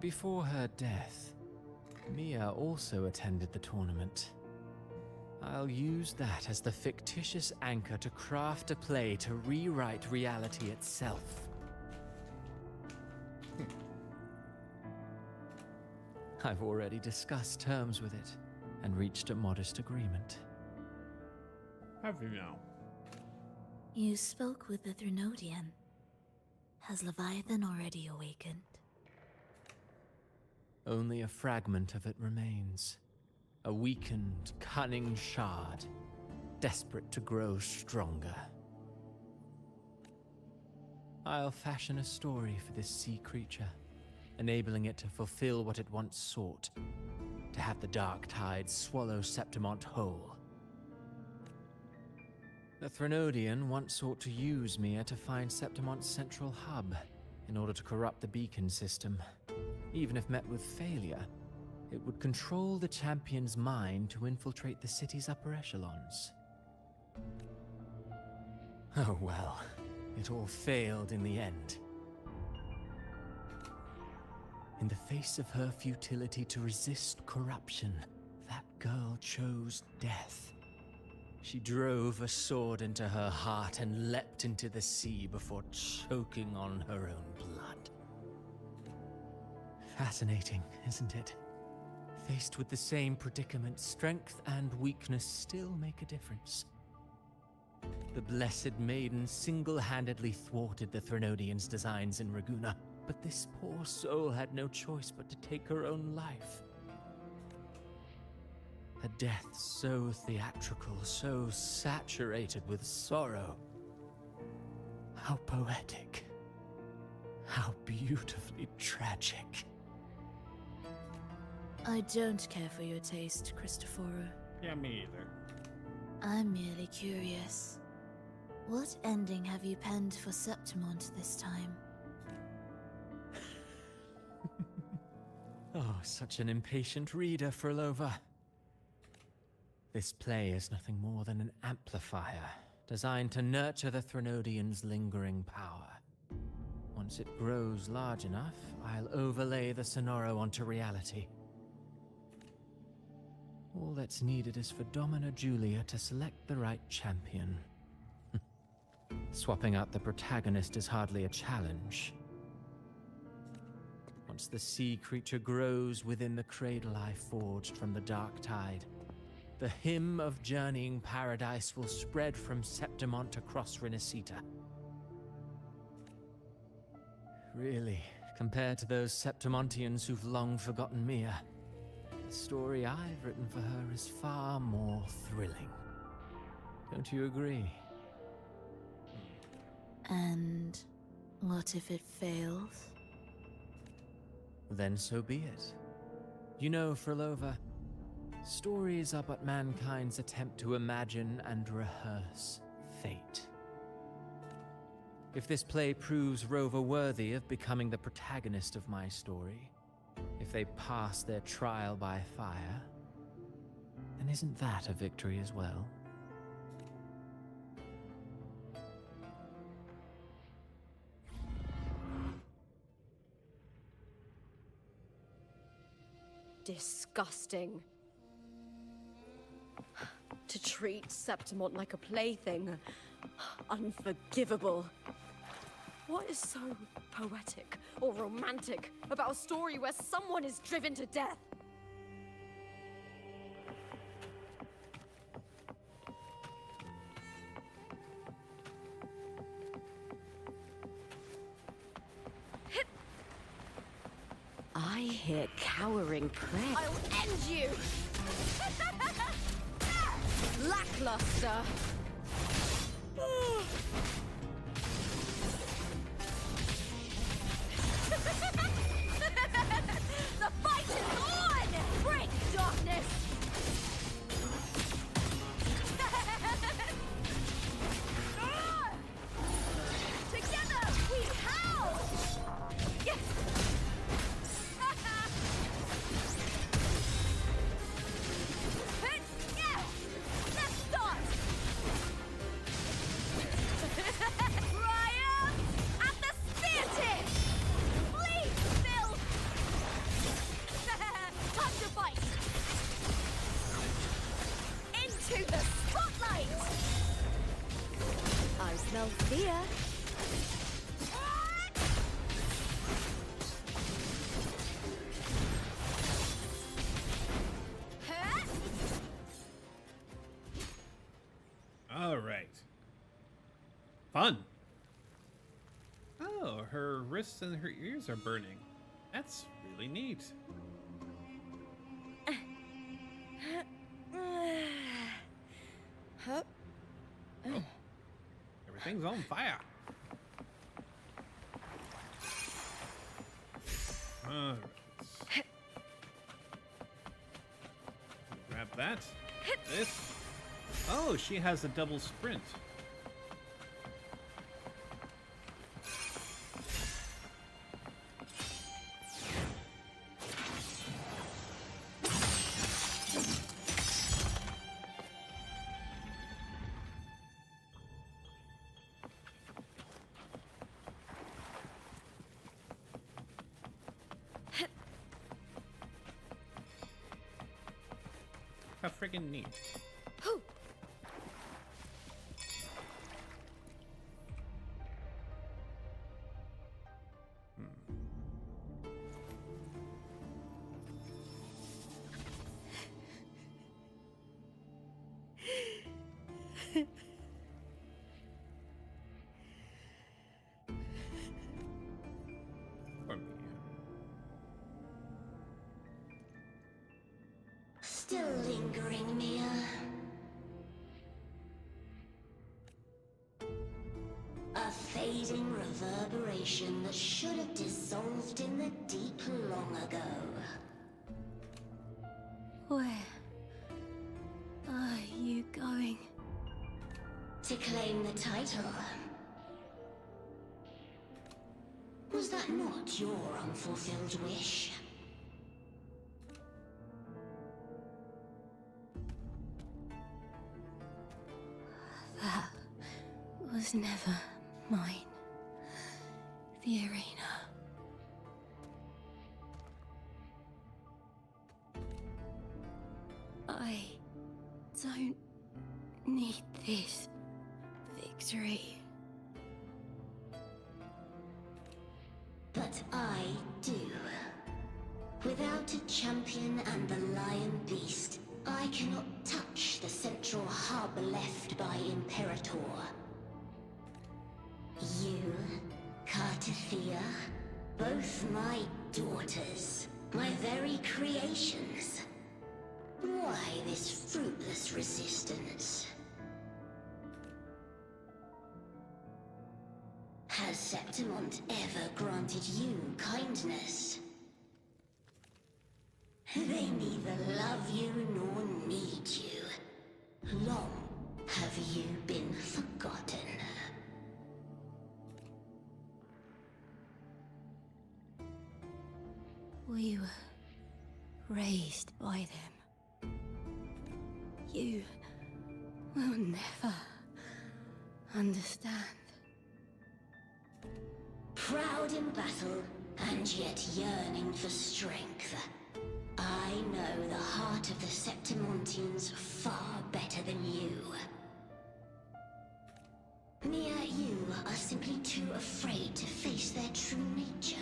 Before her death, Mia also attended the tournament. I'll use that as the fictitious anchor to craft a play to rewrite reality itself. I've already discussed terms with it and reached a modest agreement. Have you now? You spoke with the Threnodian. Has Leviathan already awakened? Only a fragment of it remains. A weakened, cunning shard, desperate to grow stronger. I'll fashion a story for this sea creature, enabling it to fulfill what it once sought, to have the dark tide swallow Septimont whole. The Threnodian once sought to use Mia to find Septimont's central hub in order to corrupt the beacon system. Even if met with failure, it would control the champion's mind to infiltrate the city's upper echelons. Oh well, it all failed in the end. In the face of her futility to resist corruption, that girl chose death. She drove a sword into her heart and leapt into the sea before choking on her own blood. Fascinating, isn't it? Faced with the same predicament, strength and weakness still make a difference. The Blessed Maiden single-handedly thwarted the Threnodian's designs in Raguna, but this poor soul had no choice but to take her own life. A death so theatrical, so saturated with sorrow. How poetic. How beautifully tragic. I don't care for your taste, Cristoforo. Yeah, me either. I'm merely curious. What ending have you penned for Septimont this time? Oh, such an impatient reader, Frolova. This play is nothing more than an amplifier, designed to nurture the Threnodian's lingering power. Once it grows large enough, I'll overlay the Sonoro onto reality. All that's needed is for Domina Julia to select the right champion. Swapping out the protagonist is hardly a challenge. Once the sea creature grows within the cradle I forged from the dark tide, the hymn of journeying paradise will spread from Septimont across Renacita. Really, compared to those Septimontians who've long forgotten Mia, the story I've written for her is far more thrilling. Don't you agree? And what if it fails? Then so be it. You know, Frolova, stories are but mankind's attempt to imagine and rehearse fate. If this play proves Rover worthy of becoming the protagonist of my story, if they pass their trial by fire, then isn't that a victory as well? Disgusting. To treat Septimont like a plaything. Unforgivable. What is so poetic or romantic about a story where someone is driven to death? I hear cowering prayer. I'll end you! Lackluster! The fight is on! Break darkness! Together we howl! Let's start! All right. Fun. Oh, her wrists and her ears are burning. That's really neat. Huh? Oh, everything's on fire. All right. Grab that. This. Oh, she has a double sprint. How friggin' neat. Whew. For me. Still lingering, Mia. A fading reverberation that should have dissolved in the deep long ago. Where are you going? To claim the title. Was that not your unfulfilled wish? That was never mine. The arena. I don't need this victory. But I do. Without a champion and the lion beast, I cannot touch the central hub left by Imperator. You, Cartathea, both my daughters, my very creations. Why this fruitless resistance? Has Septimont ever granted you kindness? They neither love you nor need you. Long have you been forgotten. We were raised by them. You will never understand. Proud in battle, and yet yearning for strength. I know the heart of the Septimontians far better than you. Mia, you are simply too afraid to face their true nature.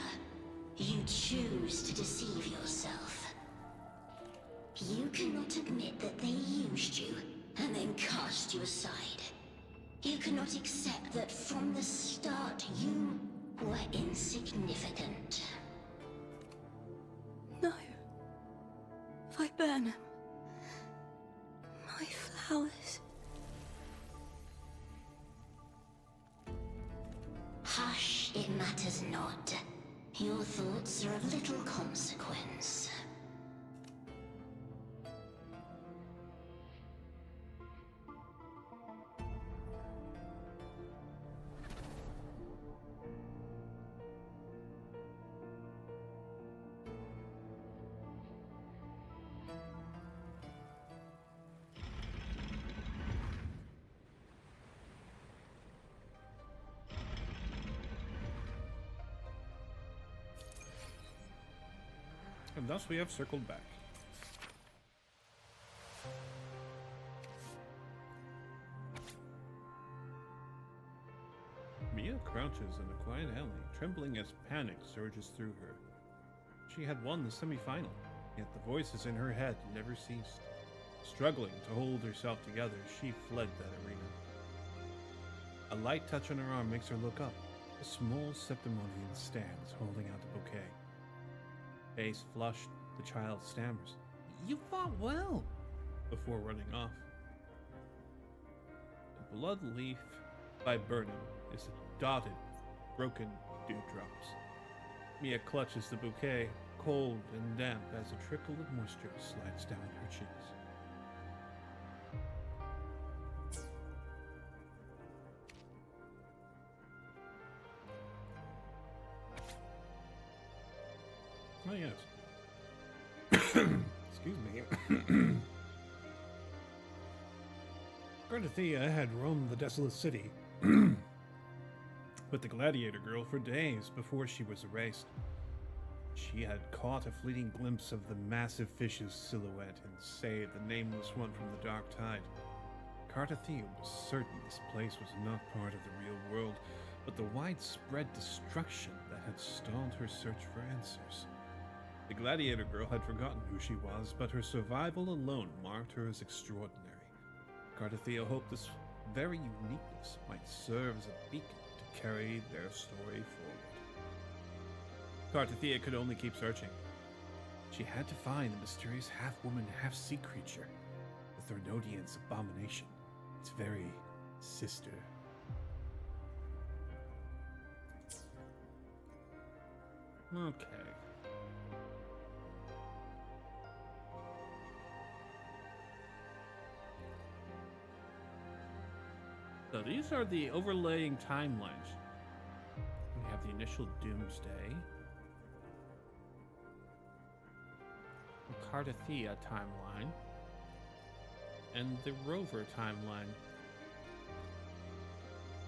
You choose to deceive yourself. You cannot admit that they used you, and then cast you aside. You cannot accept that from the start you were insignificant. No. Viburnum. My flowers. Hush, it matters not. Your thoughts are of little consequence. And thus we have circled back. Mia? crouches in a quiet alley, trembling as panic surges through her. She had won the semi-final, yet the voices in her head never ceased. Struggling to hold herself together, she fled that arena. A light touch on her arm makes her look up. A small Septimonian stands, holding out a bouquet. Face flushed, the child stammers, "You fought well," before running off. The blood leaf by Burnham is dotted, broken dewdrops. Mia clutches the bouquet, cold and damp as a trickle of moisture slides down her cheeks. Oh, yes. Excuse me. Gardathea had roamed the desolate city with the gladiator girl for days before she was erased. She had caught a fleeting glimpse of the massive fish's silhouette and saved the nameless one from the dark tide. Gardathea was certain this place was not part of the real world, but the widespread destruction that had stalled her search for answers. The gladiator girl had forgotten who she was, but her survival alone marked her as extraordinary. Gardathea hoped this very uniqueness might serve as a beacon to carry their story forward. Gardathea could only keep searching. She had to find the mysterious half-woman, half-sea creature, the Thornodian's abomination, its very sister. Okay. So these are the overlaying timelines. We have the initial Doomsday, the Gardathea timeline, and the Rover timeline.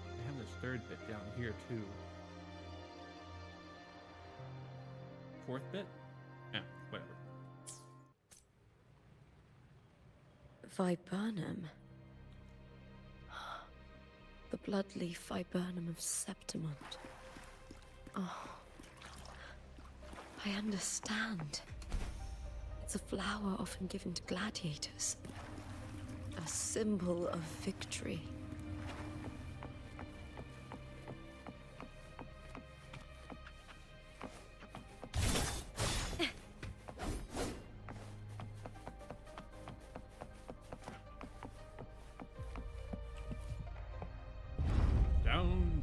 I have this third bit down here too. Fourth bit? Yeah, whatever. Viburnum. The bloodleaf viburnum of Septimont. Oh, I understand. It's a flower often given to gladiators. A symbol of victory.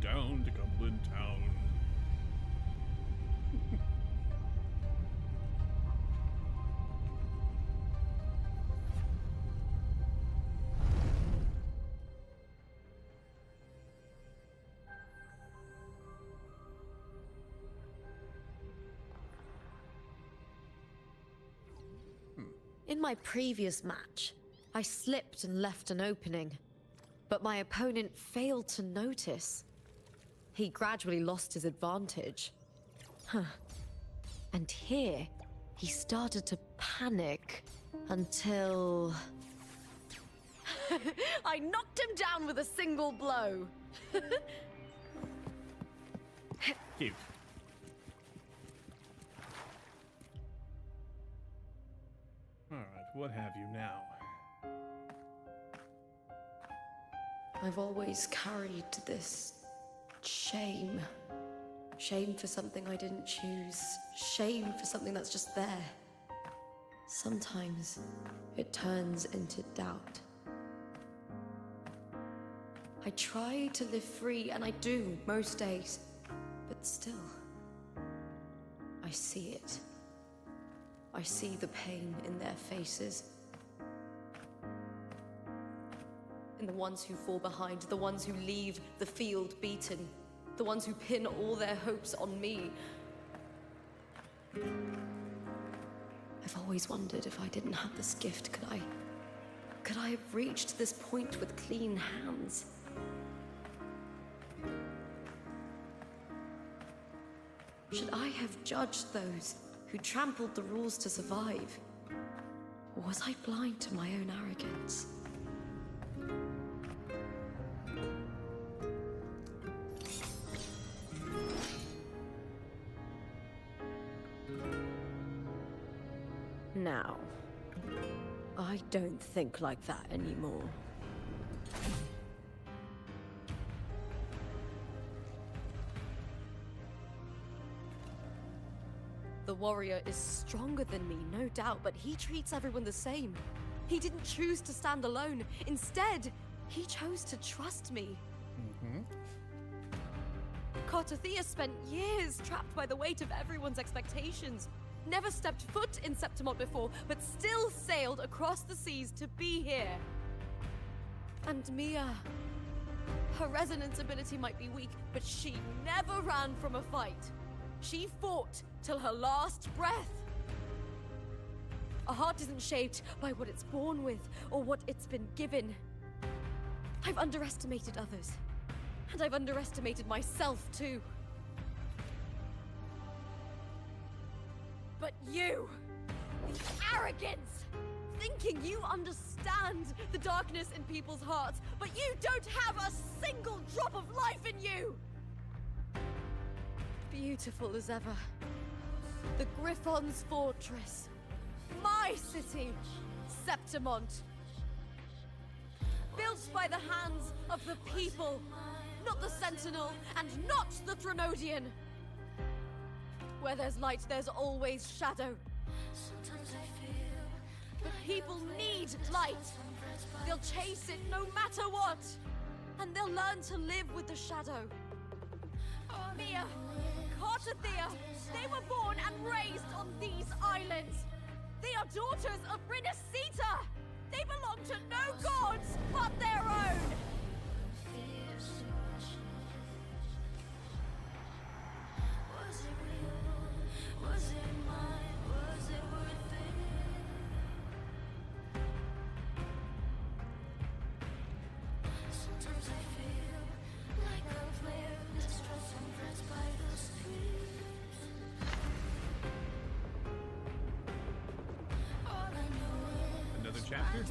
Down to Goblin Town. In my previous match, I slipped and left an opening, but my opponent failed to notice. He gradually lost his advantage. And here, he started to panic until... I knocked him down with a single blow. Cute. Alright, what have you now? I've always carried this shame. Shame for something I didn't choose. Shame for something that's just there. Sometimes it turns into doubt. I try to live free, and I do most days. But still, I see it. I see the pain in their faces. In the ones who fall behind, the ones who leave the field beaten, the ones who pin all their hopes on me. I've always wondered if I didn't have this gift, could I have reached this point with clean hands? Should I have judged those who trampled the rules to survive? Or was I blind to my own arrogance? Now, I don't think like that anymore. The warrior is stronger than me, no doubt, but he treats everyone the same. He didn't choose to stand alone. Instead, he chose to trust me. Cartothea spent years trapped by the weight of everyone's expectations. Never stepped foot in Septimont before, but still sailed across the seas to be here. And Mia, her resonance ability might be weak, but she never ran from a fight. She fought till her last breath. A heart isn't shaped by what it's born with or what it's been given. I've underestimated others, and I've underestimated myself too. But you, the arrogance, thinking you understand the darkness in people's hearts, but you don't have a single drop of life in you! Beautiful as ever. The Griffon's fortress. My city, Septimont. Built by the hands of the people, not the Sentinel and not the Threnodian. Where there's light, there's always shadow. But people need light. They'll chase it no matter what. And they'll learn to live with the shadow. Mia, Cartothea, they were born and raised on these islands. They are daughters of Rinasita. They belong to no gods but their own. Was it real? Was it mine? Was it worth it? Sometimes I feel like a player distressed and pressed by the streets. All I know is Another chapter?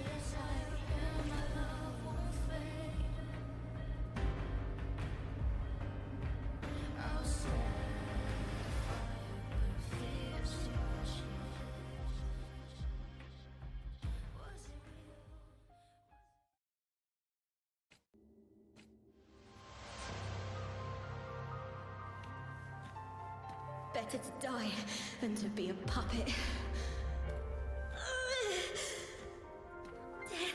Better to die than to be a puppet. Death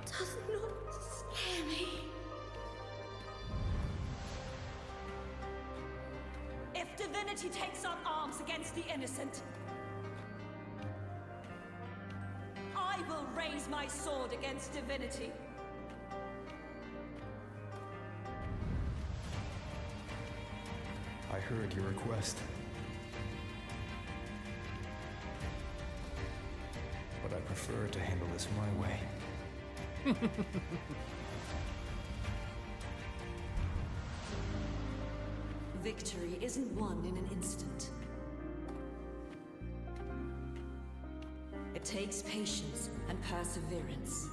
does not scare me. If divinity takes up arms against the innocent, I will raise my sword against divinity. I heard your request. But I prefer to handle this my way. Victory isn't won in an instant. It takes patience and perseverance.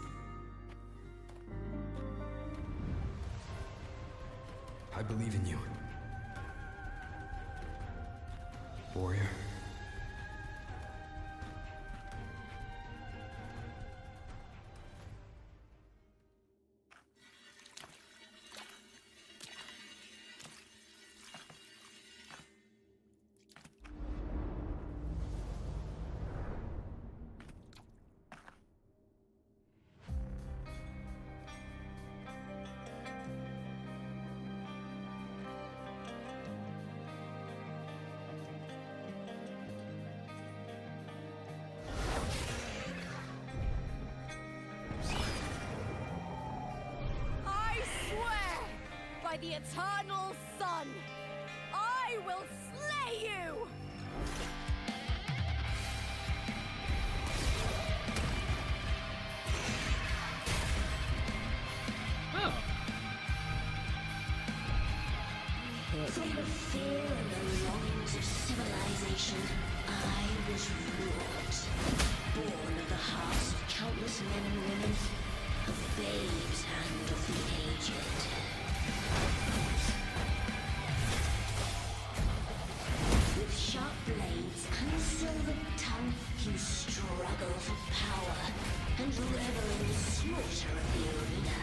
I believe in you. Warrior. By the eternal sun, I will slay you! From the fear and the longings of civilization, I was wrought. Born of the hearts of countless men and women, of babes and of the aged. With sharp blades and a silver tongue, you revel in the slaughter of the arena.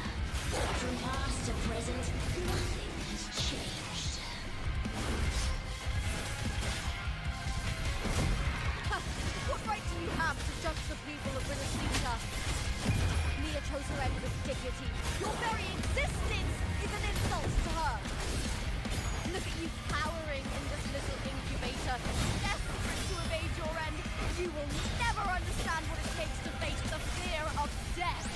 From past to present, nothing has changed. What right do you have to judge the people of Revolving? Mia chose her end with dignity. Your very existence is an insult to her. Look at you cowering in this little incubator, desperate to evade your end. You will never understand what it takes to face the fear of death.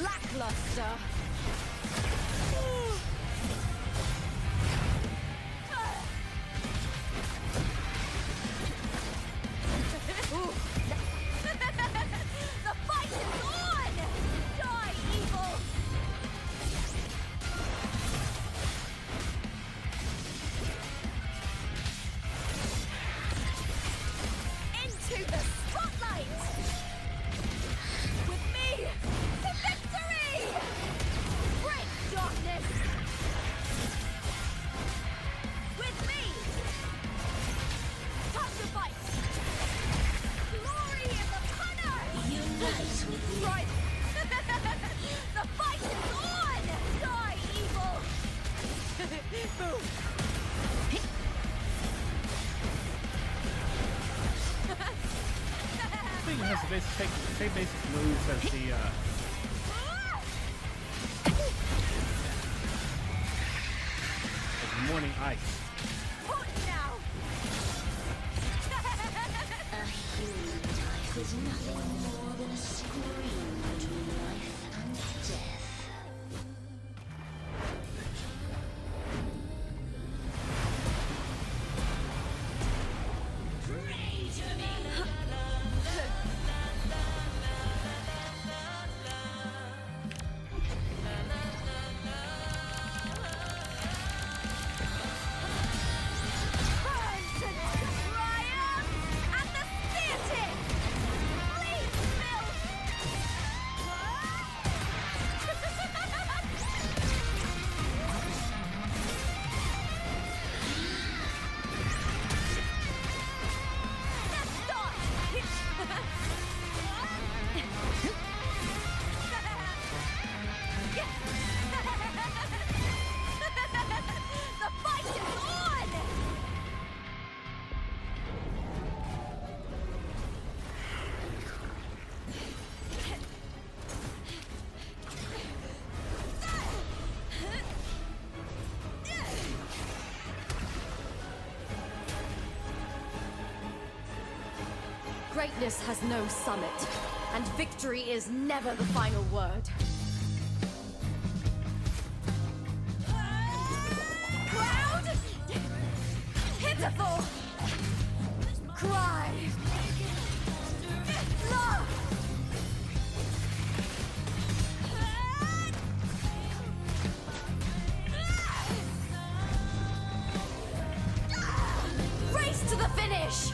Lackluster. The fight is on! Die, evil! Into the spotlight! With me, to victory! Break darkness! With me! Time to fight! Glory is upon us! Unite with me. Right! The fight is on! Die, evil! I think it has the same basic moves as the Morning Ice. Hold now! A human life is nothing more than a scream between life and death. Pray to me. Burn to triumph and the theater! Please, Bill! Let's start! The fight is on! Greatness has no summit, and victory is never the final word. Proud! Pitiful! Cry! Love! Race to the finish!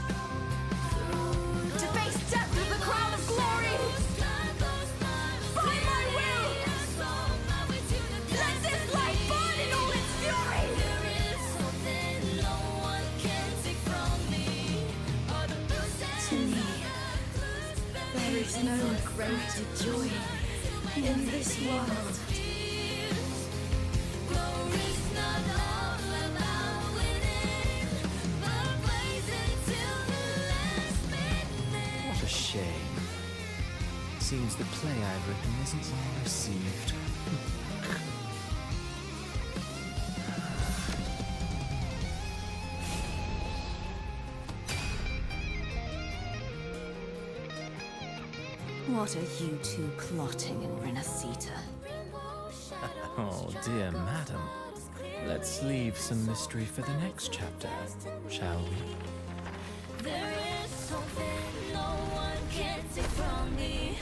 To face death with the crown of glory! By my will! Let this light burn in all its fury! To me, there is no greater joy in this world. What a shame. Seems the play I've written isn't well received. What are you two plotting in Renacita? Oh, dear madam. Let's leave some mystery for the next chapter, shall we? There is something no one can take from me.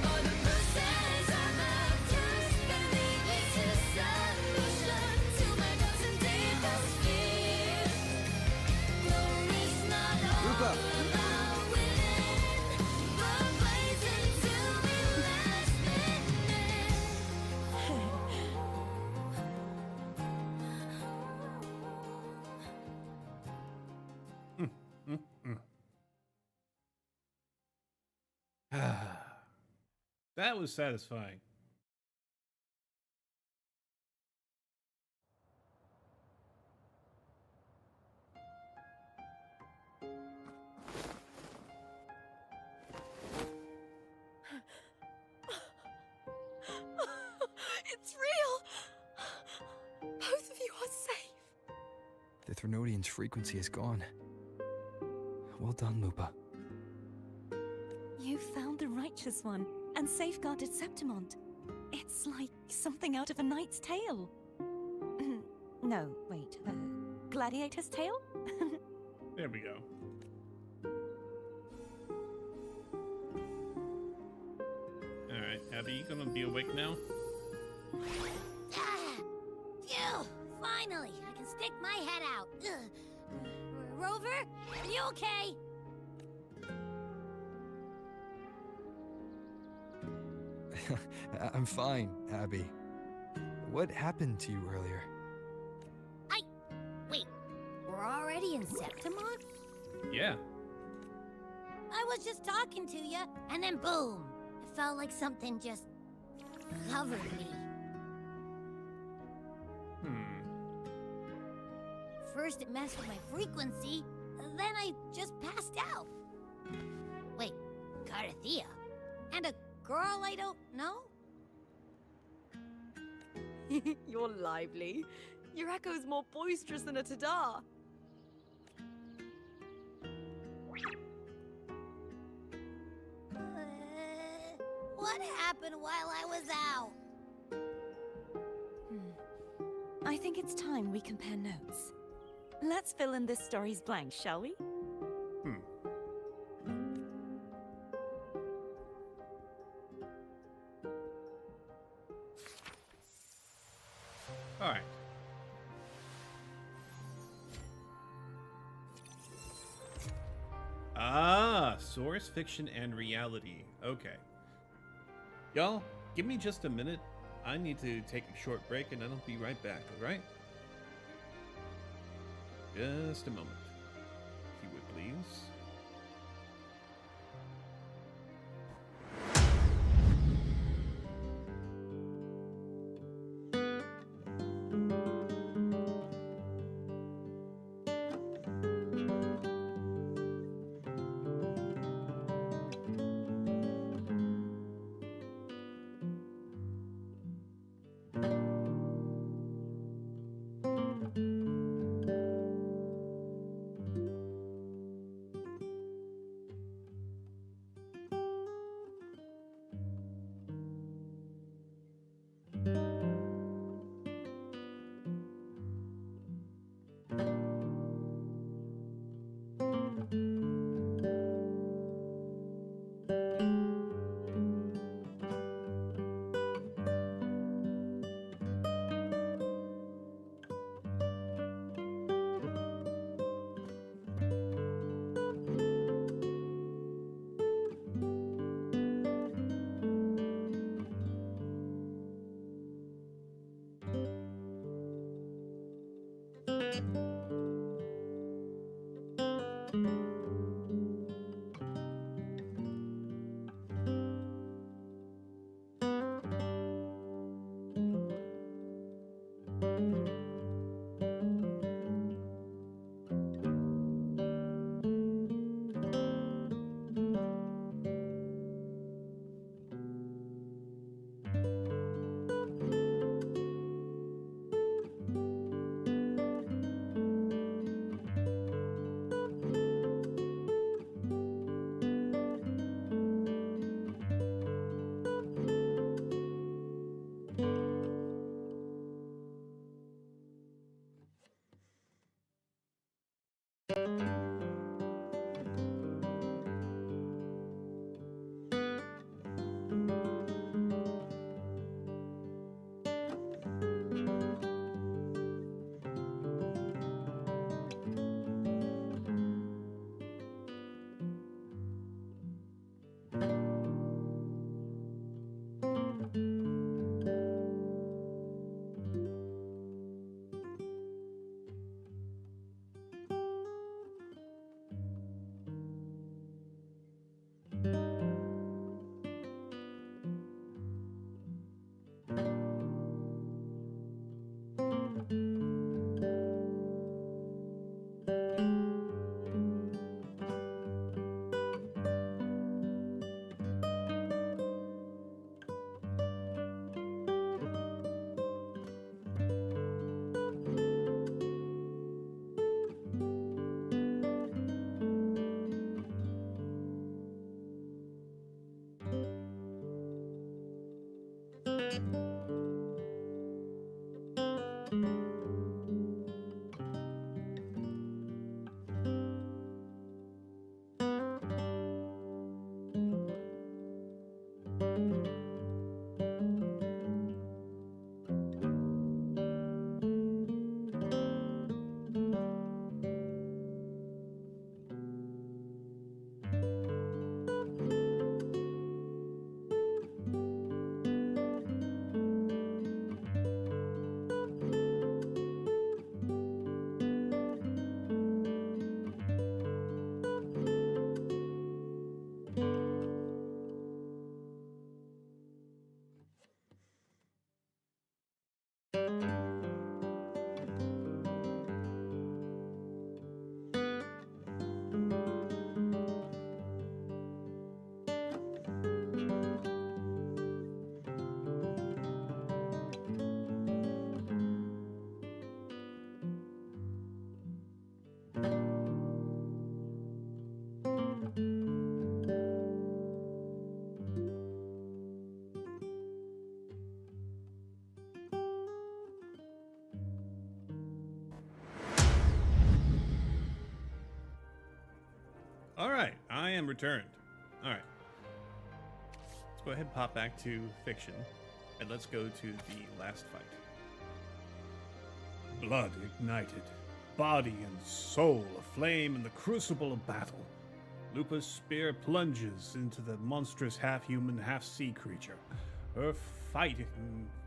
All the bruises I have just believe it's a solution to my doubts and deepest fear. Glory's not all about winning, but blazing till the last minute. That was satisfying. It's real! Both of you are safe. The Threnodian's frequency is gone. Well done, Lupa. You found the righteous one and safeguarded Septimont. It's like something out of a knight's tale. No, wait, gladiator's tale? There we go. Alright, Abby, you gonna be awake now? Phew! Finally, I can stick my head out. Rover, are you okay? I'm fine, Abby. What happened to you earlier? Wait, we're already in Septimont? Yeah. I was just talking to you, and then boom! It felt like something just covered me. First it messed with my frequency, then I just passed out. Wait, Carthea? And a girl I don't know? You're lively. Your echo's more boisterous than a tada. What happened while I was out? I think it's time we compare notes. Let's fill in this story's blanks, shall we? Alright. Ah, source, fiction, and reality. Okay. Y'all, give me just a minute. I need to take a short break and then I'll be right back, alright? Just a moment. If you would please. Alright, I am returned. Alright. Let's go ahead and pop back to fiction, and let's go to the last fight. Blood ignited, body and soul aflame in the crucible of battle. Lupa's spear plunges into the monstrous half-human, half-sea creature. Her fight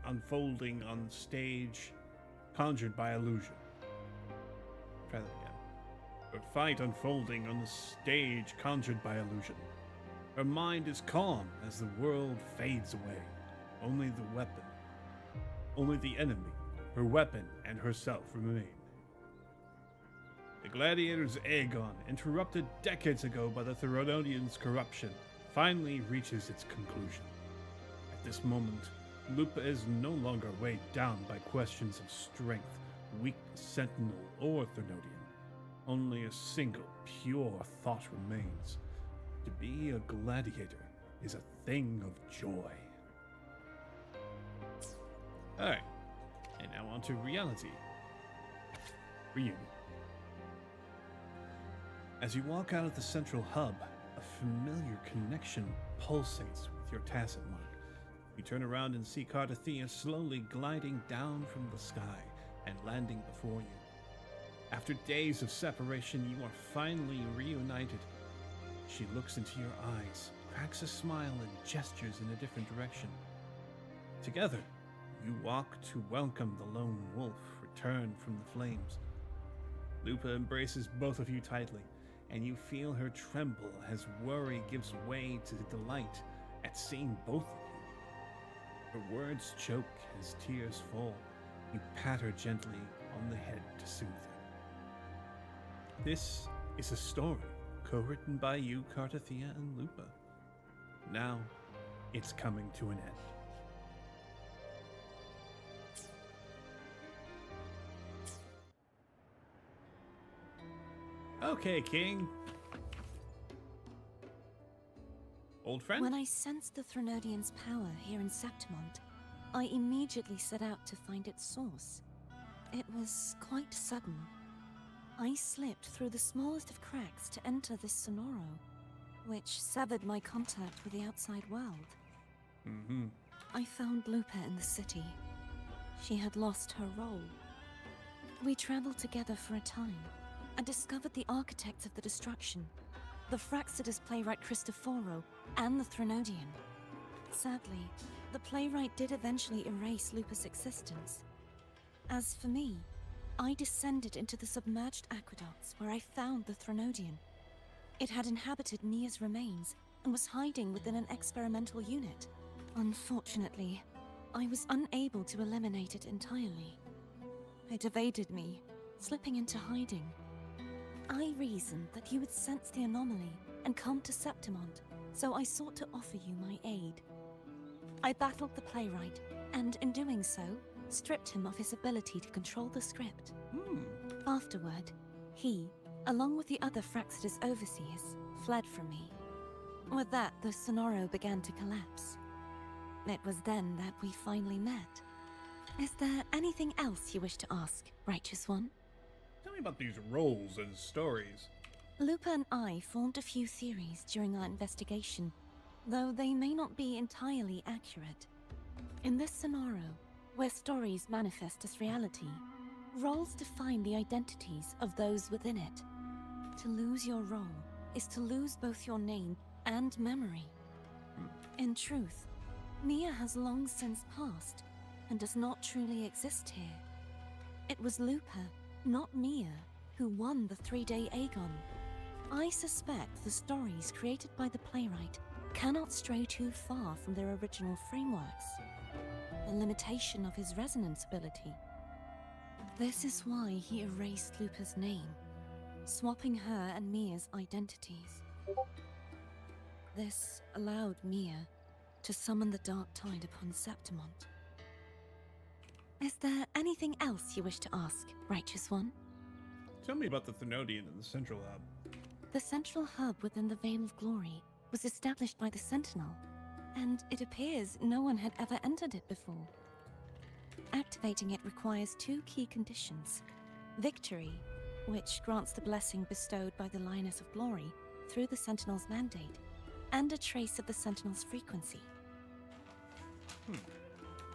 unfolding on stage, conjured by illusion. Try that again. Her fight unfolding on the stage, conjured by illusion. Her mind is calm as the world fades away. Only the weapon, only the enemy, her weapon, and herself remain. The gladiator's agon, interrupted decades ago by the Theronians' corruption, finally reaches its conclusion. At this moment, Lupa is no longer weighed down by questions of strength, weak sentinel, or Theronian. Only a single, pure thought remains. To be a gladiator is a thing of joy. Alright, and now on to reality. Reunion. As you walk out of the central hub, a familiar connection pulsates with your tacit mind. You turn around and see Cardathea slowly gliding down from the sky and landing before you. After days of separation, you are finally reunited. She looks into your eyes, cracks a smile, and gestures in a different direction. Together, you walk to welcome the lone wolf returned from the flames. Lupa embraces both of you tightly, and you feel her tremble as worry gives way to delight at seeing both of you. Her words choke as tears fall. You pat her gently on the head to soothe her. This is a story co-written by you, Cardathea, and Lupa. Now, it's coming to an end. Okay, King. Old friend? When I sensed the Threnodian's power here in Septimont, I immediately set out to find its source. It was quite sudden. I slipped through the smallest of cracks to enter this Sonoro, which severed my contact with the outside world. I found Lupa in the city. She had lost her role. We traveled together for a time, and discovered the architects of the destruction, the Fraxidus playwright Cristoforo, and the Threnodian. Sadly, the playwright did eventually erase Lupa's existence. As for me, I descended into the submerged aqueducts where I found the Threnodian. It had inhabited Nia's remains and was hiding within an experimental unit. Unfortunately, I was unable to eliminate it entirely. It evaded me, slipping into hiding. I reasoned that you would sense the anomaly and come to Septimont, so I sought to offer you my aid. I battled the playwright, and in doing so, stripped him of his ability to control the script. Afterward, he, along with the other Fraxidus overseers, fled from me. With that, the Sonoro began to collapse. It was then that we finally met. Is there anything else you wish to ask, Righteous One? Tell me about these roles and stories. Lupa and I formed a few theories during our investigation, though they may not be entirely accurate. In this scenario, where stories manifest as reality, roles define the identities of those within it. To lose your role is to lose both your name and memory. In truth, Mia has long since passed and does not truly exist here. It was Lupa, not Mia, who won the 3-day Aegon. I suspect the stories created by the playwright cannot stray too far from their original frameworks, the limitation of his resonance ability. This is why he erased Lupa's name, swapping her and Mia's identities. This allowed Mia to summon the Dark Tide upon Septimont. Is there anything else you wish to ask, Righteous One? Tell me about the Thenodian and the Central Hub. The central hub within the Veil of Glory was established by the Sentinel, and it appears no one had ever entered it before. Activating it requires 2 key conditions: victory, which grants the blessing bestowed by the Lioness of Glory through the Sentinel's mandate, and a trace of the Sentinel's frequency.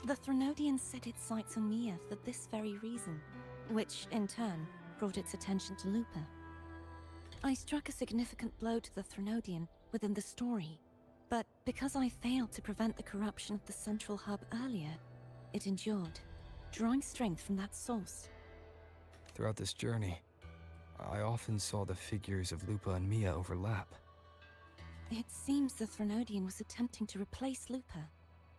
The Thenodian set its sights on Mia for this very reason, which, in turn, brought its attention to Lupa. I struck a significant blow to the Thenodian within the story, but because I failed to prevent the corruption of the central hub earlier, it endured, drawing strength from that source. Throughout this journey, I often saw the figures of Lupa and Mia overlap. It seems the Thenodian was attempting to replace Lupa,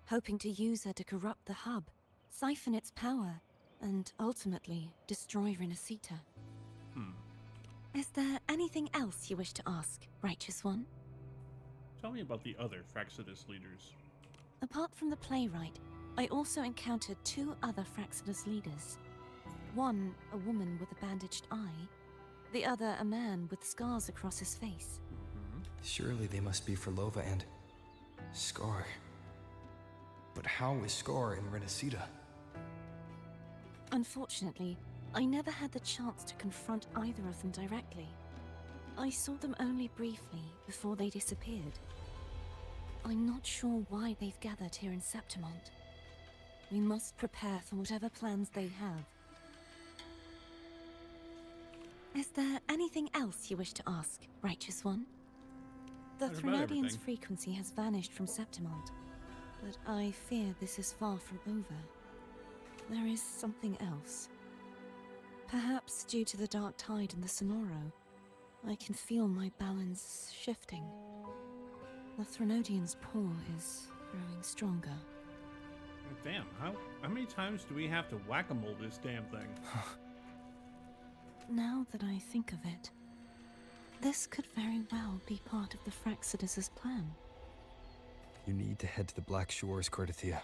hoping to use her to corrupt the hub, siphon its power, and ultimately destroy Renacita. Is there anything else you wish to ask, Righteous One? Tell me about the other Fraxidus leaders. Apart from the playwright, I also encountered 2 other Fraxidus leaders. One, a woman with a bandaged eye, the other a man with scars across his face. Surely they must be Frolova and Scar. But how is Scar in Renacita? Unfortunately, I never had the chance to confront either of them directly. I saw them only briefly before they disappeared. I'm not sure why they've gathered here in Septimont. We must prepare for whatever plans they have. Is there anything else you wish to ask, Righteous One? The That's about Thenodian's everything. frequency has vanished from Septimont, but I fear this is far from over. There is something else. Perhaps due to the Dark Tide and the Sonoro, I can feel my balance shifting. The Thenodian's pull is growing stronger. Damn, how many times do we have to whack-a-mole this damn thing? Now that I think of it, this could very well be part of the Fraxidus' plan. You need to head to the Black Shores, Cordothea.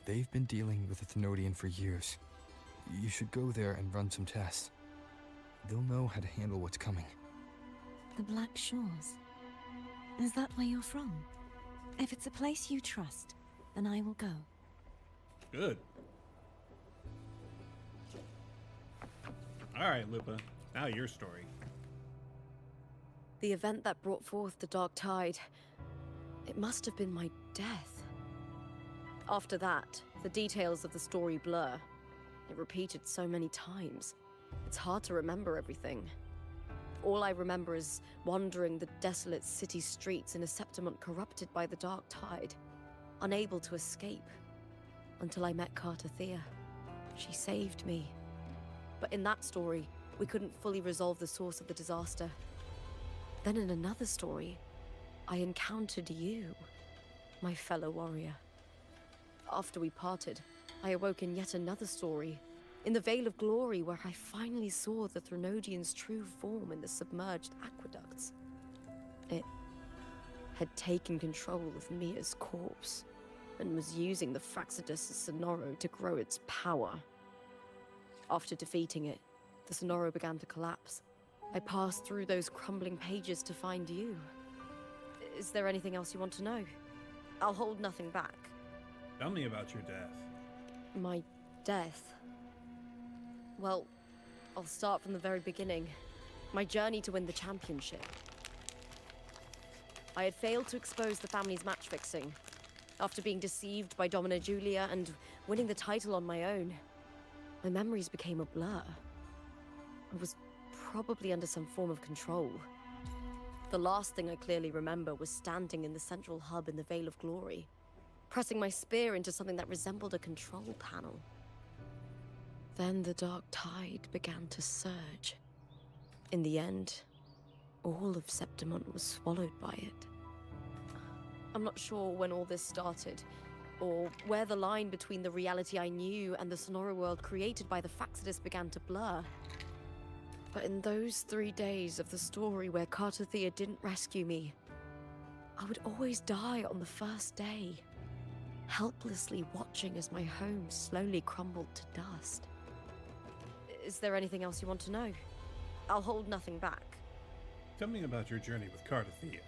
They've been dealing with the Thenodian for years. You should go there and run some tests. They'll know how to handle what's coming. The Black Shores? Is that where you're from? If it's a place you trust, then I will go. Good. Alright, Lupa. Now your story. The event that brought forth the Dark Tide, it must have been my death. After that, the details of the story blur. It repeated so many times. It's hard to remember everything. All I remember is wandering the desolate city streets in a Septimont corrupted by the Dark Tide, unable to escape, until I met Cartothea. She saved me. But in that story, we couldn't fully resolve the source of the disaster. Then in another story, I encountered you, my fellow warrior. After we parted, I awoke in yet another story, in the Veil of Glory, where I finally saw the Thenodian's true form in the submerged aqueducts. It had taken control of Mia's corpse, and was using the Fraxidus' Sonoro to grow its power. After defeating it, the Sonoro began to collapse. I passed through those crumbling pages to find you. Is there anything else you want to know? I'll hold nothing back. Tell me about your death. My death. Well, I'll start from the very beginning. My journey to win the championship. I had failed to expose the family's match fixing. After being deceived by Domina Julia and winning the title on my own, my memories became a blur. I was probably under some form of control. The last thing I clearly remember was standing in the central hub in the Veil of Glory, pressing my spear into something that resembled a control panel. Then the dark tide began to surge. In the end, all of Septimont was swallowed by it. I'm not sure when all this started, or where the line between the reality I knew and the Sonora world created by the Fractsidus began to blur. But in those 3 days of the story where Cartothea didn't rescue me, I would always die on the first day, helplessly watching as my home slowly crumbled to dust. Is there anything else you want to know? I'll hold nothing back. Tell me about your journey with Cartothea.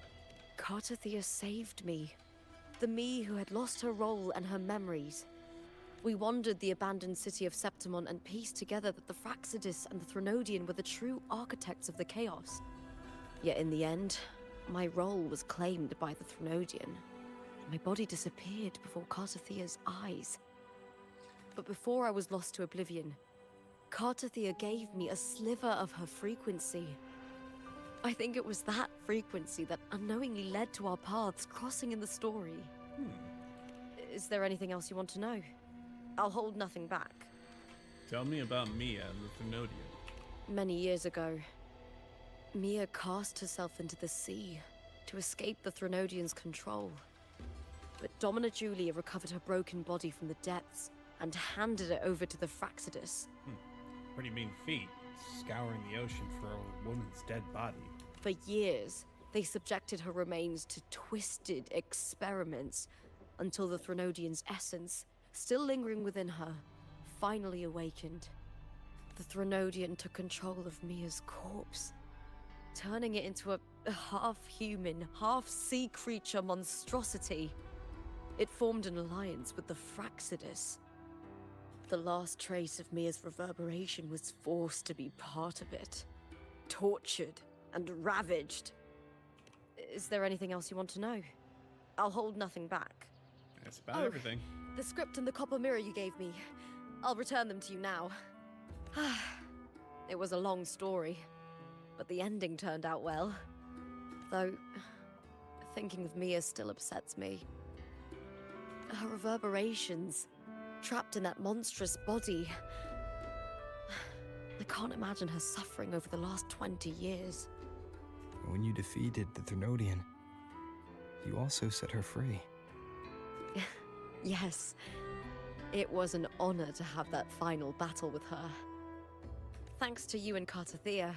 Cartothea saved me. The me who had lost her role and her memories. We wandered the abandoned city of Septimont and pieced together that the Fractsidus and the Threnodian were the true architects of the chaos. Yet in the end, my role was claimed by the Threnodian. My body disappeared before Cartothea's eyes. But before I was lost to oblivion, Cartothea gave me a sliver of her frequency. I think it was that frequency that unknowingly led to our paths crossing in the story. Is there anything else you want to know? I'll hold nothing back. Tell me about Mia and the Threnodian. Many years ago, Mia cast herself into the sea to escape the Threnodian's control. But Domina Julia recovered her broken body from the depths and handed it over to the Fractsidus. Pretty mean feat, scouring the ocean for a woman's dead body. For years, they subjected her remains to twisted experiments until the Threnodian's essence, still lingering within her, finally awakened. The Threnodian took control of Mia's corpse, turning it into a half-human, half-sea creature monstrosity. It formed an alliance with the Fractsidus. The last trace of Mia's reverberation was forced to be part of it, tortured and ravaged. Is there anything else you want to know? I'll hold nothing back. That's about everything. The script and the copper mirror you gave me. I'll return them to you now. It was a long story, but the ending turned out well. Though, thinking of Mia still upsets me. Her reverberations, trapped in that monstrous body. I can't imagine her suffering over the last 20 years. When you defeated the Threnodian, you also set her free. Yes, it was an honor to have that final battle with her. Thanks to you and Cartothea,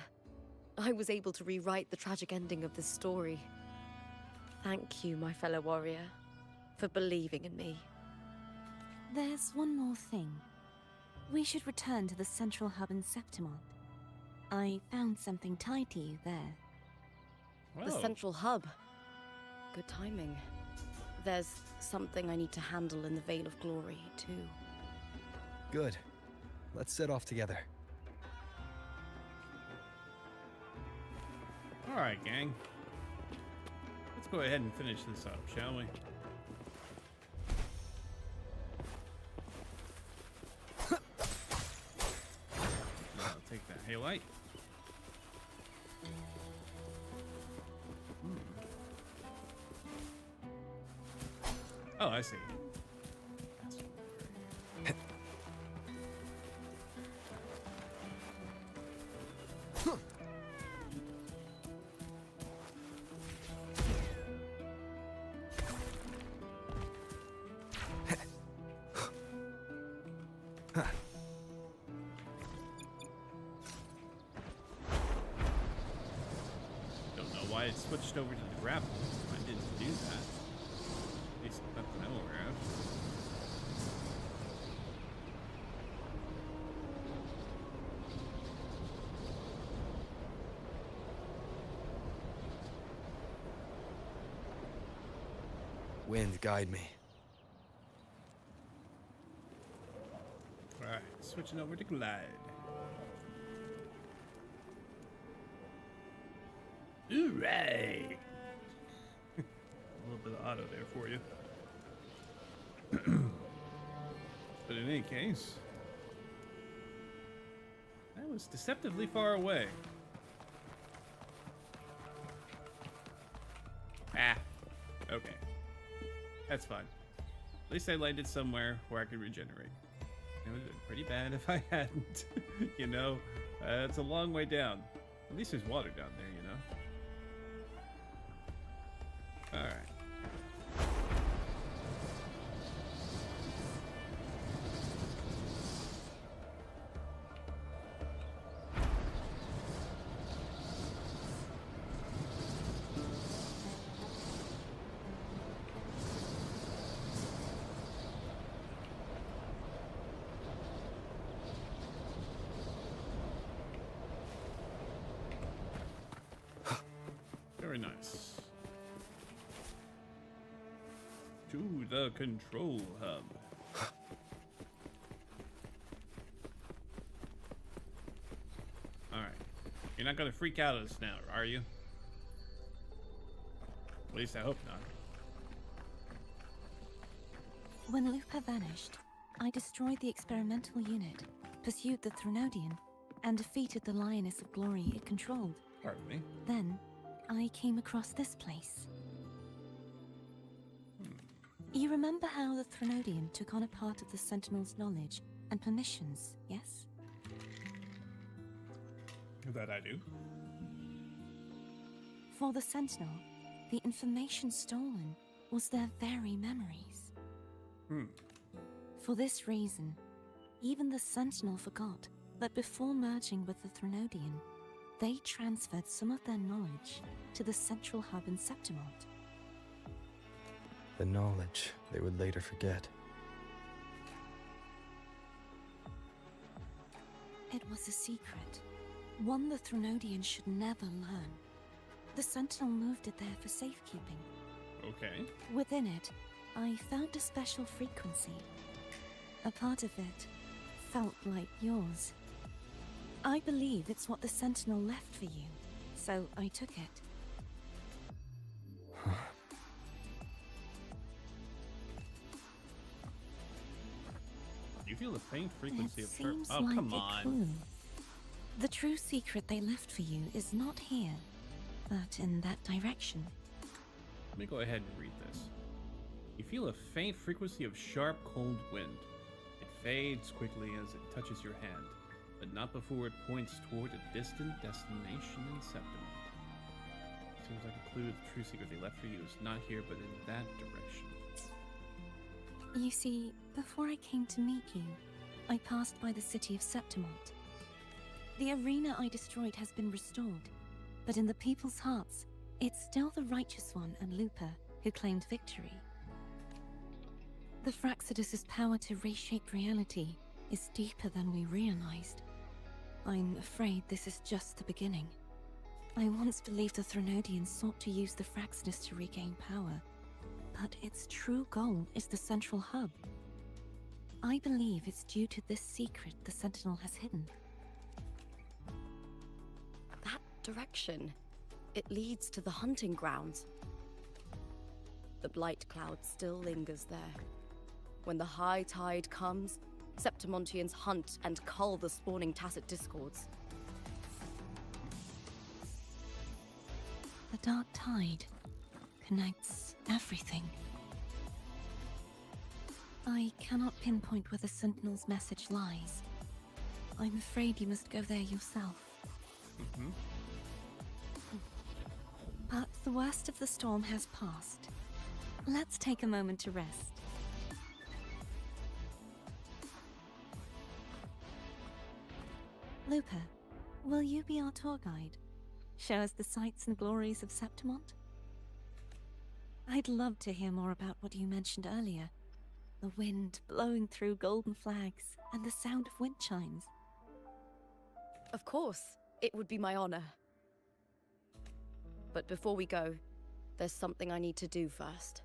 I was able to rewrite the tragic ending of this story. Thank you, my fellow warrior, for believing in me. There's one more thing. We should return to the central hub in Septimont. I found something tied to you there. The central hub. Good timing. There's something I need to handle in the Veil of Glory, too. Good. Let's set off together. Alright, gang. Let's go ahead and finish this up, shall we? I'll take that halite. Oh, I see. Don't know why it switched over to the grapple. I didn't do that. At least not that I'm aware of. Wind, guide me. Alright, switching over to glide. Alright! A little bit of auto there for you. But in any case, that was deceptively far away. Ah, okay. That's fine. At least I landed somewhere where I could regenerate. It would have been pretty bad if I hadn't. You know, it's a long way down. At least there's water down there, you know? Alright. Very nice. To the control hub. Alright. You're not gonna freak out at us now, are you? At least I hope not. When Lupa vanished, I destroyed the experimental unit, pursued the Threnodian, and defeated the Lioness of Glory it controlled. Pardon me. Then, I came across this place. You remember how the Threnodian took on a part of the Sentinel's knowledge and permissions, yes? That I do. For the Sentinel, the information stolen was their very memories. For this reason, even the Sentinel forgot that before merging with the Threnodian, they transferred some of their knowledge to the central hub in Septimont. The knowledge they would later forget. It was a secret, one the Threnodian should never learn. The Sentinel moved it there for safekeeping. Okay. Within it, I found a special frequency. A part of it felt like yours. I believe it's what the Sentinel left for you, so I took it. You feel the faint frequency It of seems Oh, like come a on. clue. The true secret they left for you is not here, but in that direction. Let me go ahead and read this. You feel a faint frequency of sharp, cold wind. It fades quickly as it touches your hand, but not before it points toward a distant destination in Septimont. Seems like a clue the true secret they left for you is not here, but in that direction. You see, before I came to meet you, I passed by the city of Septimont. The arena I destroyed has been restored, but in the people's hearts, it's still the Righteous One and Lupa who claimed victory. The Fraxidus' power to reshape reality is deeper than we realized. I'm afraid this is just the beginning. I once believed the Threnodians sought to use the Fraxidus to regain power, but its true goal is the central hub. I believe it's due to this secret the Sentinel has hidden. That direction. It leads to the hunting grounds. The blight cloud still lingers there. When the high tide comes, Septimontians hunt and cull the spawning Tacit Discords. The dark tide connects everything. I cannot pinpoint where the Sentinel's message lies. I'm afraid you must go there yourself. But the worst of the storm has passed. Let's take a moment to rest. Lupa, will you be our tour guide? Show us the sights and glories of Septimont? I'd love to hear more about what you mentioned earlier. The wind blowing through golden flags and the sound of wind chimes. Of course, it would be my honor. But before we go, there's something I need to do first.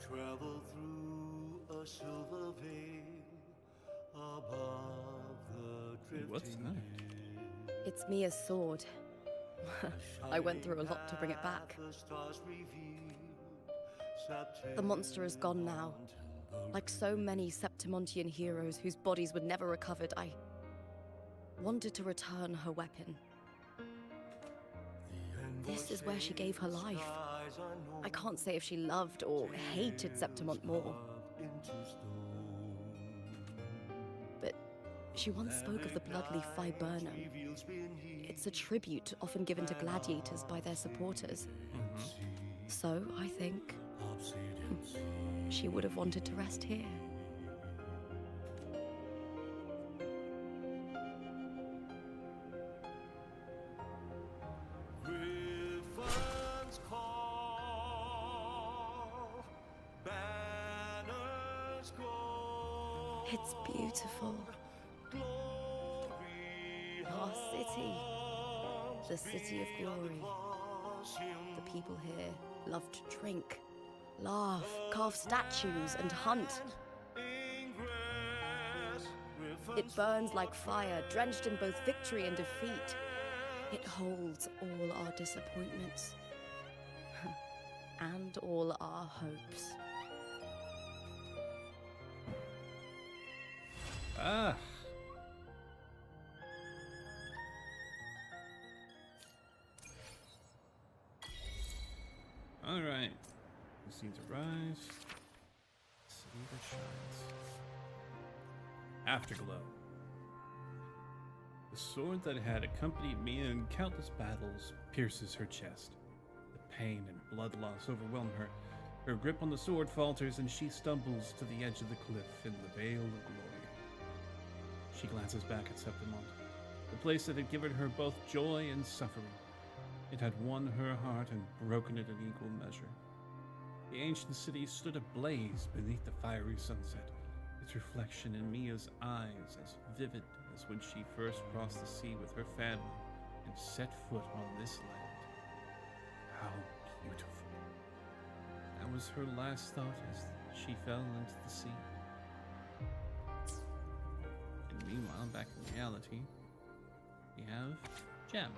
travel through a silver veil above the drifting. What's that? It's Mia's sword. I went through a lot to bring it back. The monster is gone now. Like so many Septimontian heroes whose bodies were never recovered, I wanted to return her weapon. This is where she gave her life. I can't say if she loved or hated Septimont more. But she once spoke of the bloodleaf viburnum. It's a tribute often given to gladiators by their supporters. So, I think she would have wanted to rest here. It's beautiful. Our city. The city of glory. The people here love to drink, laugh, carve statues, and hunt. It burns like fire, drenched in both victory and defeat. It holds all our disappointments. And all our hopes. Ah. All right. The scenes arise. City that shines. Afterglow. The sword that had accompanied me in countless battles pierces her chest. The pain and blood loss overwhelm her. Her grip on the sword falters and she stumbles to the edge of the cliff in the Vale of Glory. She glances back at Septimont, the place that had given her both joy and suffering. It had won her heart and broken it in equal measure. The ancient city stood ablaze beneath the fiery sunset, its reflection in Mia's eyes as vivid as when she first crossed the sea with her family and set foot on this land. How beautiful. That was her last thought as she fell into the sea. And meanwhile, back in reality, we have Gem.